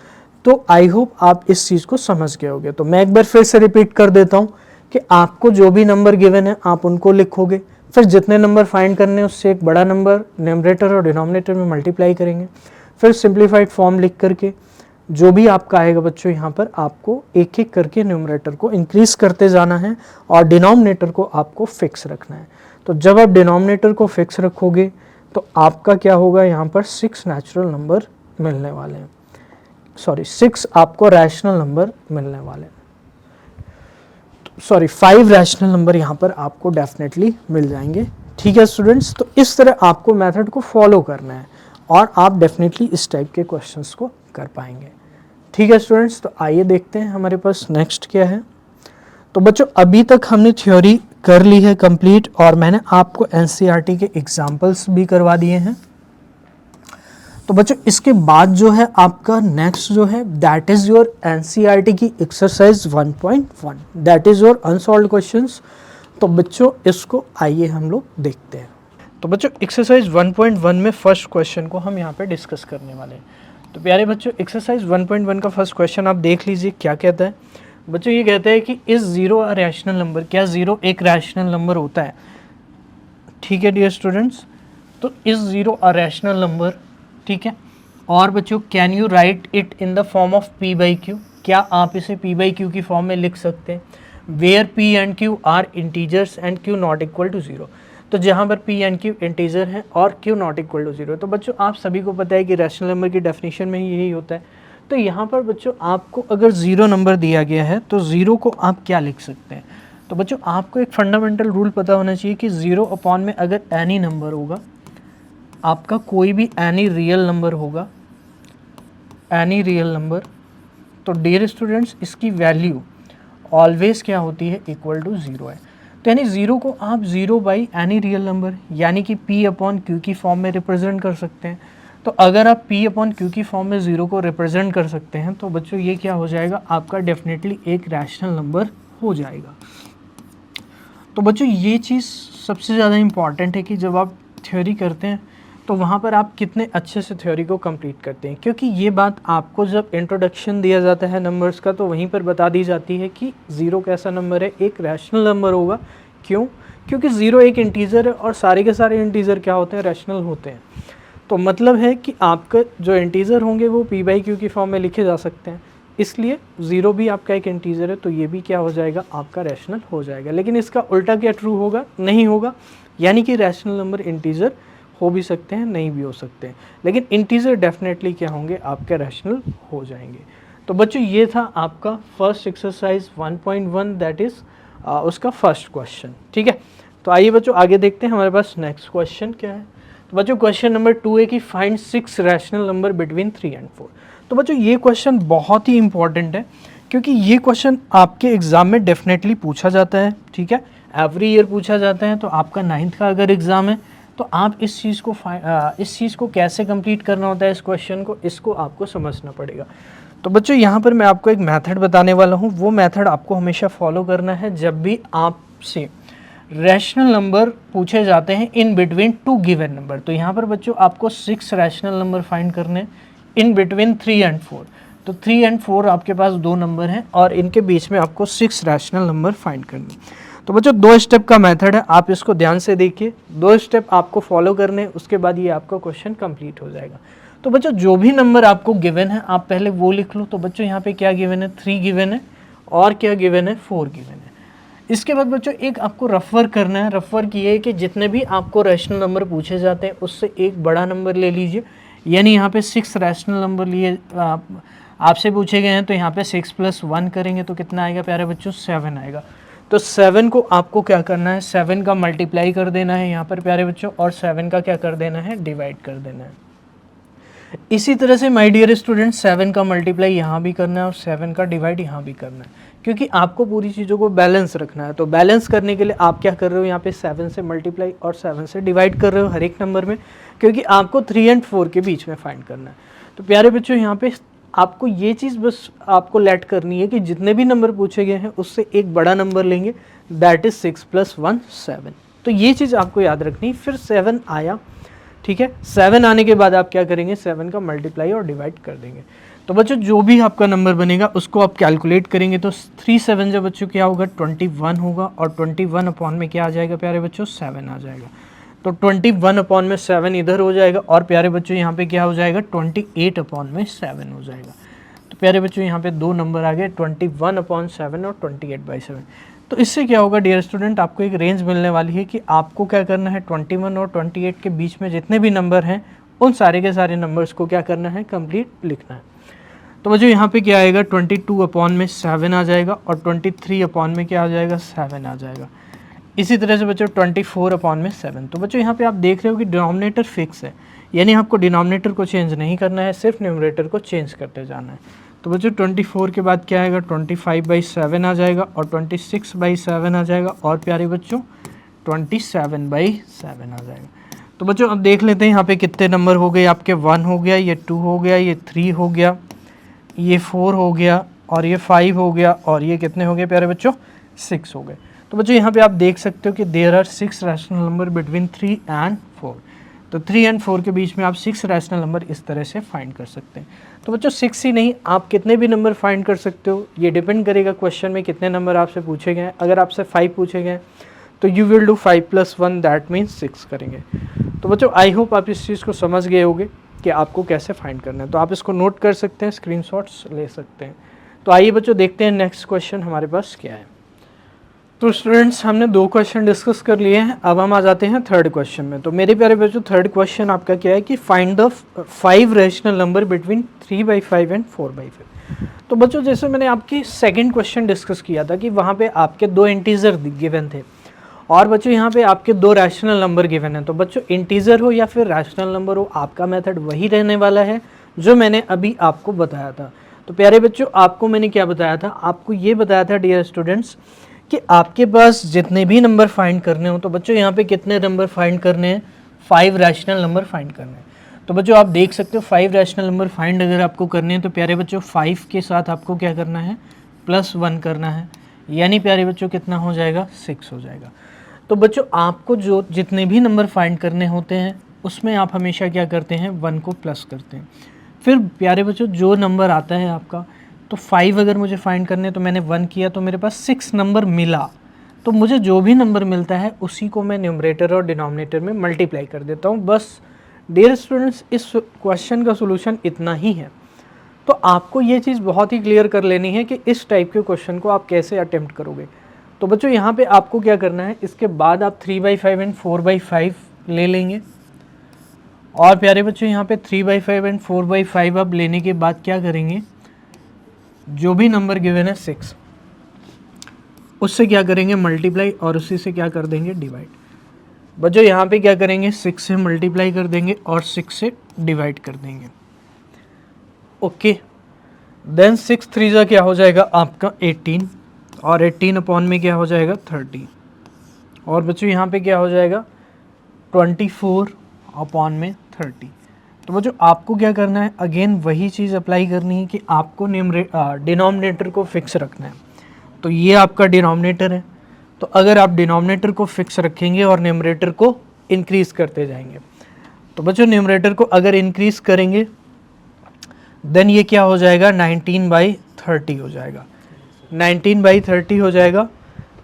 तो आई होप आप इस चीज़ को समझ गए होंगे। तो मैं एक बार फिर से रिपीट कर देता हूँ कि आपको जो भी नंबर गिवन है आप उनको लिखोगे, फिर जितने नंबर फाइंड करने हैं उससे एक बड़ा नंबर न्यूमरेटर और डिनोमिनेटर में मल्टीप्लाई करेंगे, फिर सिंप्लीफाइड फॉर्म लिख करके जो भी आपका आएगा बच्चों यहाँ पर आपको एक एक करके न्यूमरेटर को इंक्रीज करते जाना है और डिनोमिनेटर को आपको फिक्स रखना है। तो जब आप डिनोमिनेटर को फिक्स रखोगे तो आपका क्या होगा, यहाँ पर 6 नेचुरल नंबर मिलने वाले हैं, 6 आपको रैशनल नंबर मिलने वाले हैं, 5 रैशनल नंबर यहाँ पर आपको डेफिनेटली मिल जाएंगे। ठीक है स्टूडेंट्स, तो इस तरह आपको मेथड को फॉलो करना है और आप डेफिनेटली इस टाइप के क्वेश्चंस को कर पाएंगे। ठीक है स्टूडेंट्स, तो आइए देखते हैं हमारे पास नेक्स्ट क्या है। तो बच्चों अभी तक हमने थ्योरी कर ली है कंप्लीट और मैंने आपको एनसीईआरटी के एग्जाम्पल्स भी करवा दिए हैं। तो बच्चों इसके बाद जो है आपका नेक्स्ट जो है दैट इज योर एनसीईआरटी की exercise 1.1, that is your unsolved questions. तो बच्चों इसको आइए हम लोग देखते हैं। तो बच्चों एक्सरसाइज 1.1 में फर्स्ट क्वेश्चन को हम यहाँ पे डिस्कस करने वाले हैं। तो प्यारे बच्चों एक्सरसाइज 1.1 का फर्स्ट क्वेश्चन आप देख लीजिए क्या कहता है। बच्चों ये कहता है कि इस 0 अ रैशनल नंबर, क्या 0 एक रैशनल नंबर होता है? ठीक है डियर स्टूडेंट्स, तो इस 0 अ रैशनल नंबर, ठीक है। और बच्चों can you right it in the form of p/q, क्या आप इसे p/q की फॉर्म में लिख सकते हैं? Where p and q are integers and q not equal to 0, तो जहाँ पर p एंड q इंटीजर है और q नॉट इक्वल टू 0। तो बच्चों आप सभी को पता है कि रैशनल नंबर की डेफिनेशन में ही यही होता है। तो यहाँ पर बच्चों आपको अगर 0 नंबर दिया गया है तो 0 को आप क्या लिख सकते हैं? तो बच्चों आपको एक फंडामेंटल रूल पता होना चाहिए कि 0 अपॉन में अगर एनी नंबर होगा, आपका कोई भी एनी रियल नंबर होगा, एनी रियल नंबर, तो डियर स्टूडेंट्स इसकी वैल्यू ऑलवेज क्या होती है, इक्वल टू 0 है। तो यानी ज़ीरो को आप zero by any real number यानी कि p अपॉन क्यू की फॉर्म में रिप्रेजेंट कर सकते हैं। तो अगर आप p अपॉन क्यू की फॉर्म में ज़ीरो को रिप्रेजेंट कर सकते हैं तो बच्चों ये क्या हो जाएगा, आपका डेफिनेटली एक रैशनल नंबर हो जाएगा। तो बच्चों ये चीज़ सबसे ज़्यादा इम्पॉर्टेंट है कि जब आप थ्योरी करते हैं तो वहाँ पर आप कितने अच्छे से थ्योरी को कंप्लीट करते हैं, क्योंकि ये बात आपको जब इंट्रोडक्शन दिया जाता है नंबर्स का तो वहीं पर बता दी जाती है कि ज़ीरो कैसा नंबर है, एक रैशनल नंबर होगा। क्यों? क्योंकि ज़ीरो एक इंटीजर है और सारे के सारे इंटीजर क्या होते हैं, रैशनल होते हैं। तो मतलब है कि आपका जो इंटीजर होंगे वो p बाई क्यू की फॉर्म में लिखे जा सकते हैं, इसलिए ज़ीरो भी आपका एक इंटीजर है तो ये भी क्या हो जाएगा, आपका रैशनल हो जाएगा। लेकिन इसका उल्टा क्या ट्रू होगा, नहीं होगा, यानी कि रैशनल नंबर इंटीजर हो भी सकते हैं, नहीं भी हो सकते हैं, लेकिन इंटीजर डेफिनेटली क्या होंगे, आपके रैशनल हो जाएंगे। तो बच्चों ये था आपका फर्स्ट एक्सरसाइज 1.1 दैट इज़ उसका फर्स्ट क्वेश्चन। ठीक है, तो आइए बच्चों आगे देखते हैं हमारे पास नेक्स्ट क्वेश्चन क्या है। तो बच्चों क्वेश्चन नंबर 2 है कि find 6 rational number between 3 and 4। तो बच्चों ये क्वेश्चन बहुत ही इंपॉर्टेंट है क्योंकि ये क्वेश्चन आपके एग्ज़ाम में डेफिनेटली पूछा जाता है। ठीक है, एवरी ईयर पूछा जाता है। तो आपका 9th का अगर एग्ज़ाम है तो आप इस चीज़ को कैसे कंप्लीट करना होता है, इस क्वेश्चन को, इसको आपको समझना पड़ेगा। तो बच्चों यहाँ पर मैं आपको एक मेथड बताने वाला हूँ, वो मेथड आपको हमेशा फॉलो करना है जब भी आपसे रैशनल नंबर पूछे जाते हैं in between two given number. तो यहाँ पर बच्चों आपको 6 रैशनल नंबर फाइंड करने हैं इन बिटवीन 3 एंड 4। तो 3 एंड 4 आपके पास दो नंबर हैं और इनके बीच में आपको 6 रैशनल नंबर फाइंड करने। तो बच्चों 2 स्टेप का मेथड है, आप इसको ध्यान से देखिए, 2 स्टेप आपको फॉलो करने, उसके बाद ये आपका क्वेश्चन कंप्लीट हो जाएगा। तो बच्चों जो भी नंबर आपको गिवन है आप पहले वो लिख लो। तो बच्चों यहाँ पे क्या गिवन है, 3 गिवन है और क्या गिवन है, 4 गिवन है। इसके बाद बच्चों एक आपको रफ वर्क करना है। रफ वर्क ये है कि जितने भी आपको रैशनल नंबर पूछे जाते हैं उससे एक बड़ा नंबर ले लीजिए। यानी यहाँ पे 6 रैशनल नंबर लिए आपसे पूछे गए हैं तो यहाँ पे 6 + 1 करेंगे तो कितना आएगा प्यारे बच्चों, 7 आएगा। तो 7 को आपको क्या करना है, 7 का मल्टीप्लाई कर देना है यहाँ पर प्यारे बच्चों, और 7 का क्या कर देना है, डिवाइड कर देना है। इसी तरह से माय डियर स्टूडेंट 7 का मल्टीप्लाई यहाँ भी करना है और 7 का डिवाइड यहाँ भी करना है, क्योंकि आपको पूरी चीज़ों को बैलेंस रखना है। तो बैलेंस करने के लिए आप क्या कर रहे हो, यहाँ पे 7 से मल्टीप्लाई और 7 से डिवाइड कर रहे हो हर एक नंबर में, क्योंकि आपको 3 एंड 4 के बीच में फाइंड करना है। तो प्यारे बच्चों यहाँ पे आपको ये चीज़ बस आपको लेट करनी है कि जितने भी नंबर पूछे गए हैं उससे एक बड़ा नंबर लेंगे, दैट इज़ 6 + 1 7। तो ये चीज़ आपको याद रखनी। फिर 7 आया, ठीक है, 7 आने के बाद आप क्या करेंगे, 7 का मल्टीप्लाई और डिवाइड कर देंगे। तो बच्चों जो भी आपका नंबर बनेगा उसको आप कैलकुलेट करेंगे। तो 3 7 जब बच्चों क्या होगा, 21 होगा, और 21 अपॉन में क्या आ जाएगा प्यारे बच्चों, 7 आ जाएगा। तो 21 अपॉन में 7 इधर हो जाएगा, और प्यारे बच्चों यहाँ पे क्या हो जाएगा, 28 अपॉन में 7 हो जाएगा। तो प्यारे बच्चों यहाँ पे दो नंबर आ गए, 21/7 और 28/7। तो इससे क्या होगा डियर स्टूडेंट, आपको एक रेंज मिलने वाली है कि आपको क्या करना है, 21 और 28 के बीच में जितने भी नंबर हैं उन सारे के सारे नंबर्स को क्या करना है, कंप्लीट लिखना है। तो बच्चों यहाँ पे क्या आएगा, 22 अपॉन में 7 आ जाएगा, और 23 अपॉन में क्या आ जाएगा, 7 आ जाएगा। इसी तरह से बच्चों 24 अपॉन में 7। तो बच्चों यहाँ पे आप देख रहे हो कि डिनोमिनेटर फिक्स है, यानी आपको डिनोमिनेटर को चेंज नहीं करना है, सिर्फ न्यूमरेटर को चेंज करते जाना है। तो बच्चों 24 के बाद क्या आएगा, 25/7 आ जाएगा, और 26/7 आ जाएगा, और प्यारे बच्चों 27/7 आ जाएगा। तो बच्चों अब देख लेते हैं यहाँ पे कितने नंबर हो गए आपके, 1 हो गया, ये 2 हो गया, ये 3 हो गया, ये 4 हो गया, और ये 5 हो गया, और ये कितने हो गए प्यारे बच्चों, 6 हो गए। तो बच्चों यहाँ पे आप देख सकते हो कि there are 6 rational number between 3 and 4। तो 3 एंड 4 के बीच में आप 6 रैशनल नंबर इस तरह से फाइंड कर सकते हैं। तो बच्चों 6 ही नहीं, आप कितने भी नंबर फाइंड कर सकते हो, ये डिपेंड करेगा क्वेश्चन में कितने नंबर आपसे पूछे गए हैं। अगर आपसे 5 पूछे गए तो you will do 5 + 1 that means 6 करेंगे। तो बच्चों आई होप आप इस चीज़ को समझ गए होंगे कि आपको कैसे फाइंड करना है। तो आप इसको नोट कर सकते हैं, स्क्रीनशॉट्स ले सकते हैं। तो आइए बच्चों देखते हैं नेक्स्ट क्वेश्चन हमारे पास क्या है। तो स्टूडेंट्स हमने 2 क्वेश्चन डिस्कस कर लिए हैं, अब हम आ जाते हैं थर्ड क्वेश्चन में। तो मेरे प्यारे बच्चों थर्ड क्वेश्चन आपका क्या है कि find the 5 rational number between 3/5 and 4/5। तो बच्चों जैसे मैंने आपकी सेकंड क्वेश्चन डिस्कस किया था कि वहाँ पे आपके 2 इंटीजर गिवन थे, और बच्चों यहाँ पे आपके 2 रैशनल नंबर गिवन हैं। तो बच्चों इंटीजर हो या फिर रैशनल नंबर हो, आपका मेथड वही रहने वाला है जो मैंने अभी आपको बताया था। तो प्यारे बच्चों आपको मैंने क्या बताया था, आपको ये बताया था डियर स्टूडेंट्स कि आपके पास जितने भी नंबर फाइंड करने हो, तो बच्चों यहाँ पे कितने नंबर फाइंड करने हैं, 5 रैशनल नंबर फाइंड करने हैं। तो बच्चों आप देख सकते हो 5 रैशनल नंबर फाइंड अगर आपको करने हैं तो प्यारे बच्चों 5 के साथ आपको क्या करना है, +1 करना है, यानी प्यारे बच्चों कितना हो जाएगा, 6 हो जाएगा। तो बच्चों आपको जो जितने भी नंबर फाइंड करने होते हैं उसमें आप हमेशा क्या करते हैं, 1 को प्लस करते हैं। फिर प्यारे बच्चों जो नंबर आता है आपका, तो 5 अगर मुझे फाइंड करने तो मैंने 1 किया तो मेरे पास 6 नंबर मिला, तो मुझे जो भी नंबर मिलता है उसी को मैं न्यूमरेटर और डिनोमिनेटर में मल्टीप्लाई कर देता हूँ। बस डियर स्टूडेंट्स इस क्वेश्चन का सोल्यूशन इतना ही है। तो आपको ये चीज़ बहुत ही क्लियर कर लेनी है कि इस टाइप के क्वेश्चन को आप कैसे अटेम्प्ट करोगे। तो बच्चों यहाँ पे आपको क्या करना है, इसके बाद आप 3/5 एंड 4/5 ले लेंगे, और प्यारे बच्चों यहाँ पे 3/5 एंड 4/5 आप लेने के बाद क्या करेंगे, जो भी नंबर गिवन है 6 उससे क्या करेंगे मल्टीप्लाई, और उसी से क्या कर देंगे डिवाइड। बच्चों यहाँ पे क्या करेंगे, 6 से मल्टीप्लाई कर देंगे और 6 से डिवाइड कर देंगे। ओके, देन 6 3 जा क्या हो जाएगा आपका 18, और 18 अपॉन में क्या हो जाएगा 30, और बच्चों यहाँ पे क्या हो जाएगा 24 अपॉन में 30। तो बच्चों आपको क्या करना है, अगेन वही चीज़ अप्लाई करनी है कि आपको डिनोमिनेटर को फिक्स रखना है। तो ये आपका डिनोमिनेटर है, तो अगर आप डिनोमिनेटर को फिक्स रखेंगे और न्यूमरेटर को इंक्रीज़ करते जाएंगे, तो बच्चों न्यूमरेटर को अगर इंक्रीज़ करेंगे देन ये क्या हो जाएगा 19/30 हो जाएगा, 19/30 हो जाएगा।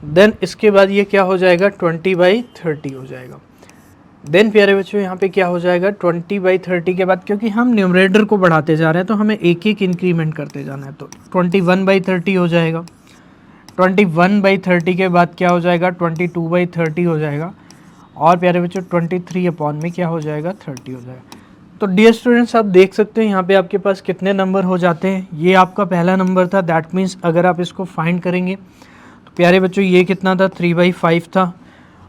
देन इसके बाद ये क्या हो जाएगा 20/30 हो जाएगा। देन प्यारे बच्चों यहाँ पे क्या हो जाएगा 20/30 के बाद, क्योंकि हम न्यूमरेटर को बढ़ाते जा रहे हैं तो हमें एक एक इंक्रीमेंट करते जाना है, तो 21/30 हो जाएगा। 21/30 के बाद क्या हो जाएगा 22/30 हो जाएगा, और प्यारे बच्चों 23 अपॉन में क्या हो जाएगा 30 हो जाएगा। तो डियर स्टूडेंट्स आप देख सकते हैं यहाँ पे आपके पास कितने नंबर हो जाते हैं। ये आपका पहला नंबर था, दैट मीन्स अगर आप इसको फाइंड करेंगे तो प्यारे बच्चों ये कितना था 3/5 था,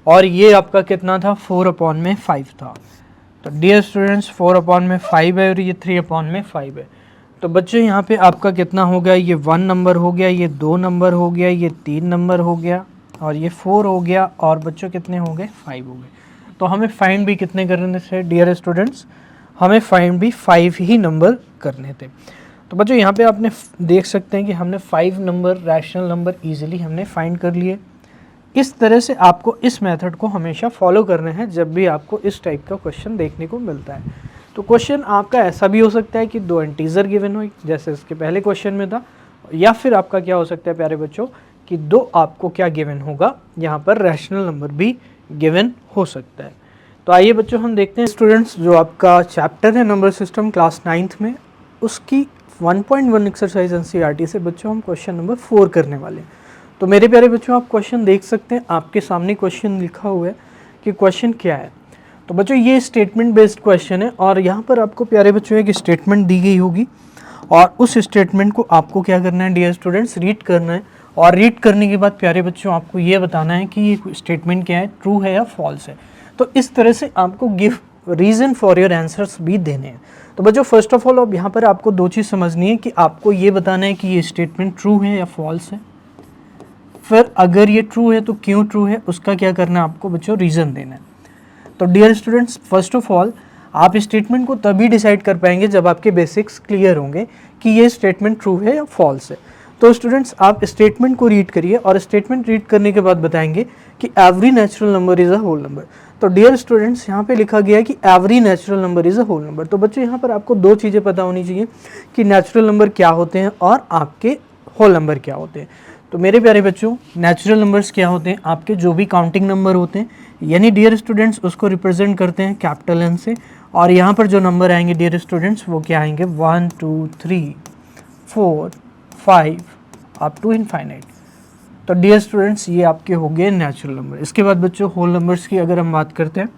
और ये आपका कितना था 4/5 था। तो डियर स्टूडेंट्स 4/5 है और ये 3/5 है। तो बच्चों यहाँ पे आपका कितना हो गया, ये 1 नंबर हो गया, ये 2 नंबर हो गया, ये 3 नंबर हो गया, और ये 4 हो गया, और बच्चों कितने हो गए 5 हो गए। तो हमें फाइंड भी कितने करने थे डियर स्टूडेंट्स, हमें फाइंड भी 5 ही नंबर करने थे। तो बच्चों यहाँ पे आपने देख सकते हैं कि हमने 5 नंबर रैशनल नंबर ईजिली हमने फाइंड कर लिए। इस तरह से आपको इस मेथड को हमेशा फॉलो करना है जब भी आपको इस टाइप का क्वेश्चन देखने को मिलता है। तो क्वेश्चन आपका ऐसा भी हो सकता है कि 2 इंटीजर गिवन हो जैसे इसके पहले क्वेश्चन में था, या फिर आपका क्या हो सकता है प्यारे बच्चों कि 2 आपको क्या गिवन होगा, यहाँ पर रैशनल नंबर भी गिवन हो सकता है। तो आइए बच्चों हम देखते हैं स्टूडेंट्स, जो आपका चैप्टर है नंबर सिस्टम क्लास 9th में, उसकी 1.1 एक्सरसाइज एनसीईआरटी से बच्चों हम क्वेश्चन नंबर 4 करने वाले हैं। तो मेरे प्यारे बच्चों आप क्वेश्चन देख सकते हैं, आपके सामने क्वेश्चन लिखा हुआ है कि क्वेश्चन क्या है। तो बच्चों ये स्टेटमेंट बेस्ड क्वेश्चन है, और यहाँ पर आपको प्यारे बच्चों एक स्टेटमेंट दी गई होगी, और उस स्टेटमेंट को आपको क्या करना है डियर स्टूडेंट्स, रीड करना है, और रीड करने के बाद प्यारे बच्चों आपको ये बताना है कि ये स्टेटमेंट क्या है, ट्रू है या फॉल्स है। तो इस तरह से आपको give reason for your answers भी देने हैं। तो बच्चों फर्स्ट ऑफ ऑल अब यहाँ पर आपको 2 चीज़ समझनी है कि आपको ये बताना है कि ये स्टेटमेंट ट्रू है या फॉल्स है, फिर अगर ये ट्रू है तो क्यों ट्रू है, उसका क्या करना है आपको बच्चों रीज़न देना है। तो dear students first of all आप स्टेटमेंट को तभी डिसाइड कर पाएंगे जब आपके बेसिक्स क्लियर होंगे कि ये स्टेटमेंट ट्रू है या फॉल्स है। तो स्टूडेंट्स आप स्टेटमेंट को रीड करिए, और स्टेटमेंट रीड करने के बाद बताएंगे कि every natural number is a whole number. तो डियर स्टूडेंट्स यहाँ पे लिखा गया है कि every natural number is a whole number. तो बच्चों यहाँ पर आपको 2 चीज़ें पता होनी चाहिए कि नेचुरल नंबर क्या होते हैं और आपके होल नंबर क्या होते हैं। तो मेरे प्यारे बच्चों नेचुरल नंबर्स क्या होते हैं, आपके जो भी काउंटिंग नंबर होते हैं, यानी डियर स्टूडेंट्स उसको रिप्रेजेंट करते हैं कैपिटल एन से, और यहाँ पर जो नंबर आएंगे डियर स्टूडेंट्स वो क्या आएंगे 1 2 3 4 5 अप टू इनफाइनाइट। तो डियर स्टूडेंट्स ये आपके हो गए नेचुरल नंबर। इसके बाद बच्चों होल नंबर्स की अगर हम बात करते हैं,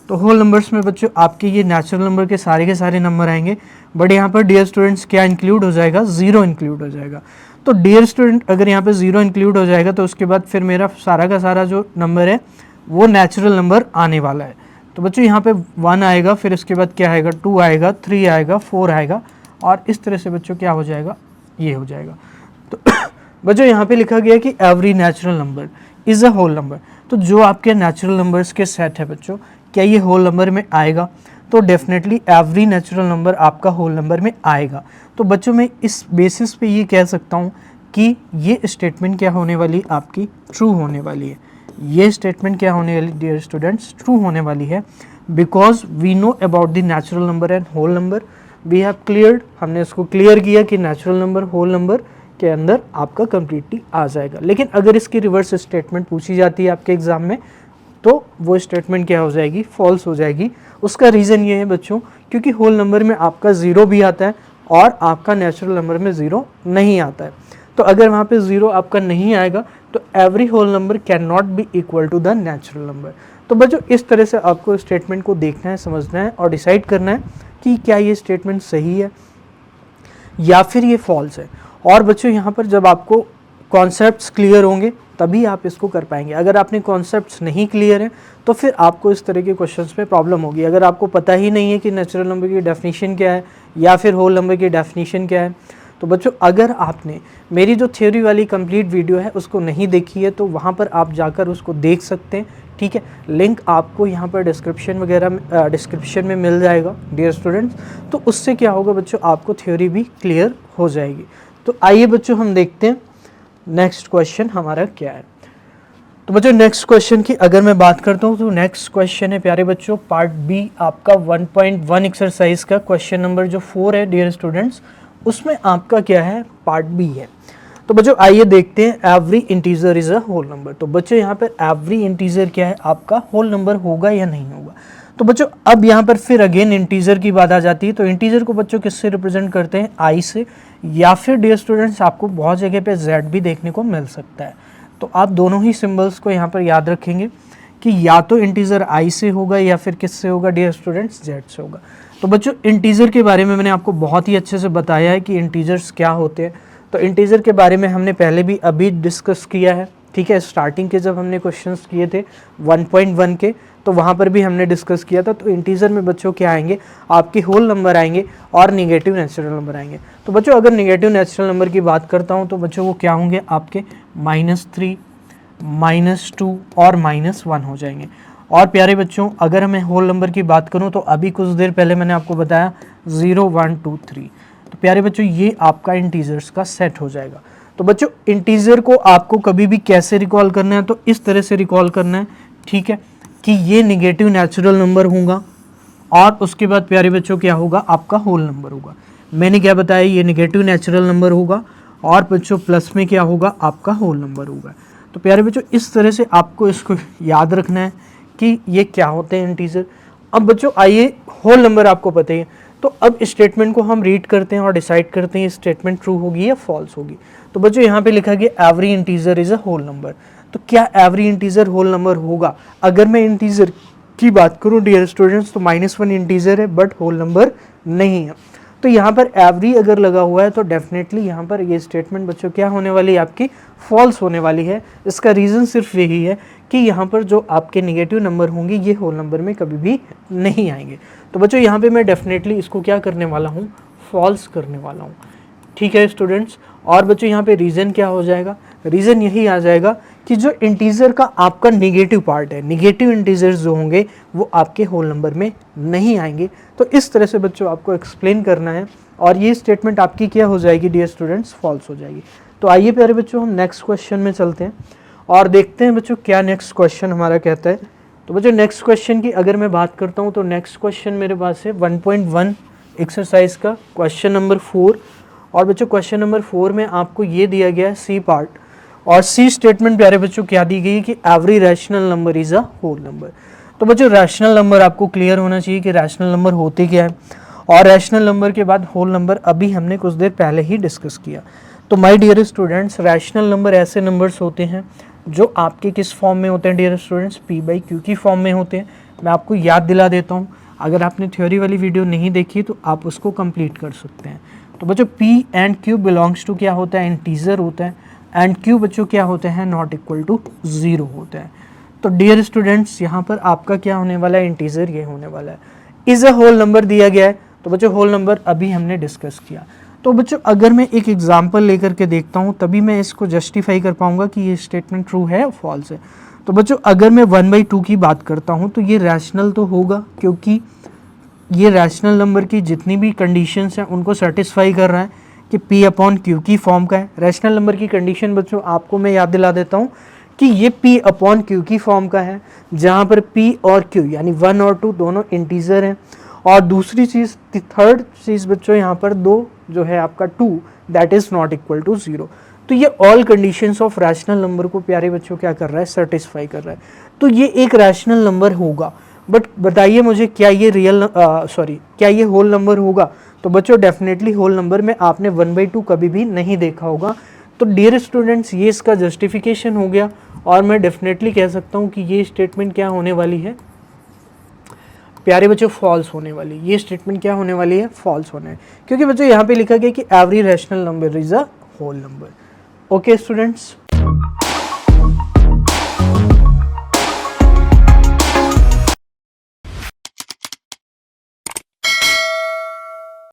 तो होल नंबर्स में बच्चों आपके ये नेचुरल नंबर के सारे नंबर आएंगे, बट यहाँ पर डियर स्टूडेंट्स क्या इंक्लूड हो जाएगा, 0 इंक्लूड हो जाएगा। तो डियर स्टूडेंट अगर यहाँ पे 0 इंक्लूड हो जाएगा तो उसके बाद फिर मेरा सारा का सारा जो नंबर है वो नेचुरल नंबर आने वाला है। तो बच्चों यहाँ पे 1 आएगा, फिर इसके बाद क्या आएगा 2 आएगा, 3 आएगा, 4 आएगा, और इस तरह से बच्चों क्या हो जाएगा ये हो जाएगा। बच्चों यहाँ पे लिखा गया कि every natural number is a whole number. तो जो आपके नेचुरल नंबर्स के सेट है बच्चों, क्या ये होल नंबर में आएगा? तो डेफिनेटली एवरी नेचुरल नंबर आपका होल नंबर में आएगा। तो बच्चों मैं इस बेसिस पे ये कह सकता हूँ कि ये स्टेटमेंट क्या होने वाली, आपकी ट्रू होने वाली है। ये स्टेटमेंट क्या होने वाली डियर स्टूडेंट्स, ट्रू होने वाली है, because we know about the natural number and whole number. We have cleared, हमने इसको क्लियर किया कि नेचुरल नंबर होल नंबर के अंदर आपका कंप्लीटली आ जाएगा। लेकिन अगर इसकी रिवर्स स्टेटमेंट पूछी जाती है आपके एग्जाम में, तो वो स्टेटमेंट क्या हो जाएगी, फॉल्स हो जाएगी। उसका रीज़न ये है बच्चों, क्योंकि होल नंबर में आपका ज़ीरो भी आता है और आपका नेचुरल नंबर में ज़ीरो नहीं आता है। तो अगर वहाँ पे ज़ीरो आपका नहीं आएगा तो every whole number can not be equal to the natural number. तो बच्चों इस तरह से आपको स्टेटमेंट को देखना है, समझना है और डिसाइड करना है कि क्या ये स्टेटमेंट सही है या फिर ये फॉल्स है। और बच्चों यहाँ पर जब आपको कॉन्सेप्ट्स क्लियर होंगे तभी आप इसको कर पाएंगे। अगर आपने कॉन्सेप्ट्स नहीं क्लियर हैं तो फिर आपको इस तरह के क्वेश्चंस में प्रॉब्लम होगी। अगर आपको पता ही नहीं है कि नेचुरल नंबर की डेफिनेशन क्या है या फिर होल नंबर की डेफिनेशन क्या है, तो बच्चों अगर आपने मेरी जो थ्योरी वाली कंप्लीट वीडियो है उसको नहीं देखी है तो वहाँ पर आप जाकर उसको देख सकते हैं, ठीक है। लिंक आपको यहाँ पर डिस्क्रिप्शन में मिल जाएगा डियर स्टूडेंट्स। तो उससे क्या होगा बच्चों, आपको थ्योरी भी क्लियर हो जाएगी। तो आइए बच्चों हम देखते हैं नेक्स्ट क्वेश्चन हमारा क्या है। तो बच्चों नेक्स्ट क्वेश्चन की अगर मैं बात करता हूँ तो नेक्स्ट क्वेश्चन है प्यारे बच्चों पार्ट बी आपका 1.1 एक्सरसाइज का क्वेश्चन नंबर जो 4 है डियर स्टूडेंट्स, उसमें आपका क्या है, पार्ट बी है। तो बच्चों आइए देखते हैं every integer is a whole number. तो बच्चों यहाँ पर एवरी इंटीजर क्या है, आपका होल नंबर होगा या नहीं होगा। तो बच्चों अब यहाँ पर फिर अगेन इंटीजर की बात आ जाती है। तो इंटीजर को बच्चों किससे रिप्रेजेंट करते हैं, आई से, या फिर डियर स्टूडेंट्स आपको बहुत जगह पे जेड भी देखने को मिल सकता है। तो आप दोनों ही सिंबल्स को यहाँ पर याद रखेंगे कि या तो इंटीजर आई से होगा या फिर किससे होगा डियर स्टूडेंट्स, जेड से होगा। तो बच्चों इंटीजर के बारे में मैंने आपको बहुत ही अच्छे से बताया है कि इंटीजर्स क्या होते हैं। तो इंटीजर के बारे में हमने पहले भी अभी डिस्कस किया है, ठीक है। स्टार्टिंग के जब हमने क्वेश्चंस किए थे 1.1 के, तो वहाँ पर भी हमने डिस्कस किया था। तो इंटीजर में बच्चों क्या आएंगे, आपके होल नंबर आएंगे और निगेटिव नेचुरल नंबर आएंगे। तो बच्चों अगर निगेटिव नेचुरल नंबर की बात करता हूँ तो बच्चों वो क्या होंगे, आपके -3, -2 और -1 हो जाएंगे। और प्यारे बच्चों अगर मैं होल नंबर की बात करूं तो अभी कुछ देर पहले मैंने आपको बताया 0, 1, 2, 3। तो प्यारे बच्चों ये आपका इंटीजर्स का सेट हो जाएगा। तो बच्चों इंटीजर को आपको कभी भी कैसे रिकॉल करना है, तो इस तरह से रिकॉल करना है, ठीक है, कि ये निगेटिव नेचुरल नंबर होगा और उसके बाद प्यारे बच्चों क्या होगा, आपका होल नंबर होगा। मैंने क्या बताया, ये निगेटिव नेचुरल नंबर होगा और बच्चों प्लस में क्या होगा, आपका होल नंबर होगा। तो प्यारे बच्चों इस तरह से आपको इसको याद रखना है कि ये क्या होते हैं इंटीजर। अब बच्चों आइए होल नंबर आपको पता ही है, तो अब स्टेटमेंट को हम रीड करते हैं और डिसाइड करते हैं स्टेटमेंट ट्रू होगी या फॉल्स होगी। तो बच्चों यहाँ पे लिखा गया every integer is a whole number. तो क्या एवरी इंटीजर होल नंबर होगा? अगर मैं इंटीजर की बात करूँ डियर स्टूडेंट्स तो -1 इंटीजर है बट होल नंबर नहीं है। तो यहाँ पर एवरी अगर लगा हुआ है तो डेफिनेटली यहाँ पर ये स्टेटमेंट बच्चों क्या होने वाली है, आपकी फॉल्स होने वाली है। इसका रीज़न सिर्फ यही है कि यहाँ पर जो आपके नेगेटिव नंबर होंगे ये होल नंबर में कभी भी नहीं आएंगे। तो बच्चों यहाँ पे मैं डेफिनेटली इसको क्या करने वाला हूँ, फॉल्स करने वाला हूँ, ठीक है स्टूडेंट्स। और बच्चों यहाँ पे रीज़न क्या हो जाएगा, रीज़न यही आ जाएगा कि जो इंटीजर का आपका निगेटिव पार्ट है, निगेटिव इंटीजर्स जो होंगे वो आपके होल नंबर में नहीं आएंगे। तो इस तरह से बच्चों आपको एक्सप्लेन करना है और ये स्टेटमेंट आपकी क्या हो जाएगी डियर स्टूडेंट्स, फॉल्स हो जाएगी। तो आइए प्यारे बच्चों हम नेक्स्ट क्वेश्चन में चलते हैं और देखते हैं बच्चों क्या नेक्स्ट क्वेश्चन हमारा कहता है। तो बच्चों नेक्स्ट क्वेश्चन की अगर मैं बात करता हूँ तो नेक्स्ट क्वेश्चन मेरे पास है 1.1 एक्सरसाइज का क्वेश्चन नंबर 4। और बच्चों क्वेश्चन नंबर 4 में आपको ये दिया गया है सी पार्ट, और सी स्टेटमेंट प्यारे बच्चों क्या दी गई है कि every rational number is a whole number. तो बच्चों रैशनल नंबर आपको क्लियर होना चाहिए कि रैशनल नंबर होते क्या है, और रैशनल नंबर के बाद होल नंबर अभी हमने कुछ देर पहले ही डिस्कस किया। तो my dear students rational number ऐसे नंबर्स होते हैं जो आपके किस फॉर्म में होते हैं डियर स्टूडेंट्स, p/q की फॉर्म में होते हैं। मैं आपको याद दिला देता हूँ, अगर आपने थ्योरी वाली वीडियो नहीं देखी तो आप उसको कंप्लीट कर सकते हैं। तो बच्चों p and q belongs to क्या होता है, इंटीजर होता है, एंड q बच्चों क्या होते हैं, नॉट इक्वल टू 0 होता है। तो डियर स्टूडेंट्स यहाँ पर आपका क्या होने वाला है, इंटीजर ये होने वाला है। इज अ होल नंबर दिया गया है, तो बच्चों होल नंबर अभी हमने डिस्कस किया। तो बच्चों अगर मैं एक एग्जांपल लेकर के देखता हूँ तभी मैं इसको जस्टिफाई कर पाऊंगा कि ये स्टेटमेंट ट्रू है फॉल्स है। तो बच्चों अगर मैं 1/2 की बात करता हूँ तो ये रैशनल तो होगा, क्योंकि ये रैशनल नंबर की जितनी भी कंडीशंस हैं उनको सेटिस्फाई कर रहा है कि P अपॉन क्यू की फॉर्म का है। रैशनल नंबर की कंडीशन बच्चों आपको मैं याद दिला देता हूँ कि ये P अपॉन क्यू की फॉर्म का है, जहाँ पर P और Q यानी 1 और 2 दोनों इंटीजर हैं। और दूसरी चीज़, थर्ड चीज़ बच्चों यहाँ पर 2 जो है आपका 2 that is not equal to 0। तो ये all conditions of rational number को प्यारे बच्चों क्या कर रहा है, सेटिस्फाई कर रहा है। तो ये एक रैशनल नंबर होगा। बट बताइए मुझे क्या ये क्या ये होल नंबर होगा? तो बच्चों डेफिनेटली होल नंबर में आपने 1/2 कभी भी नहीं देखा होगा। तो डियर स्टूडेंट्स ये इसका जस्टिफिकेशन हो गया और मैं डेफिनेटली कह सकता हूँ कि ये स्टेटमेंट क्या होने वाली है प्यारे बच्चों, फॉल्स होने वाली। ये स्टेटमेंट क्या होने वाली है, फॉल्स होने, क्योंकि बच्चों यहाँ पे लिखा गया कि every rational number is a whole number. Okay students.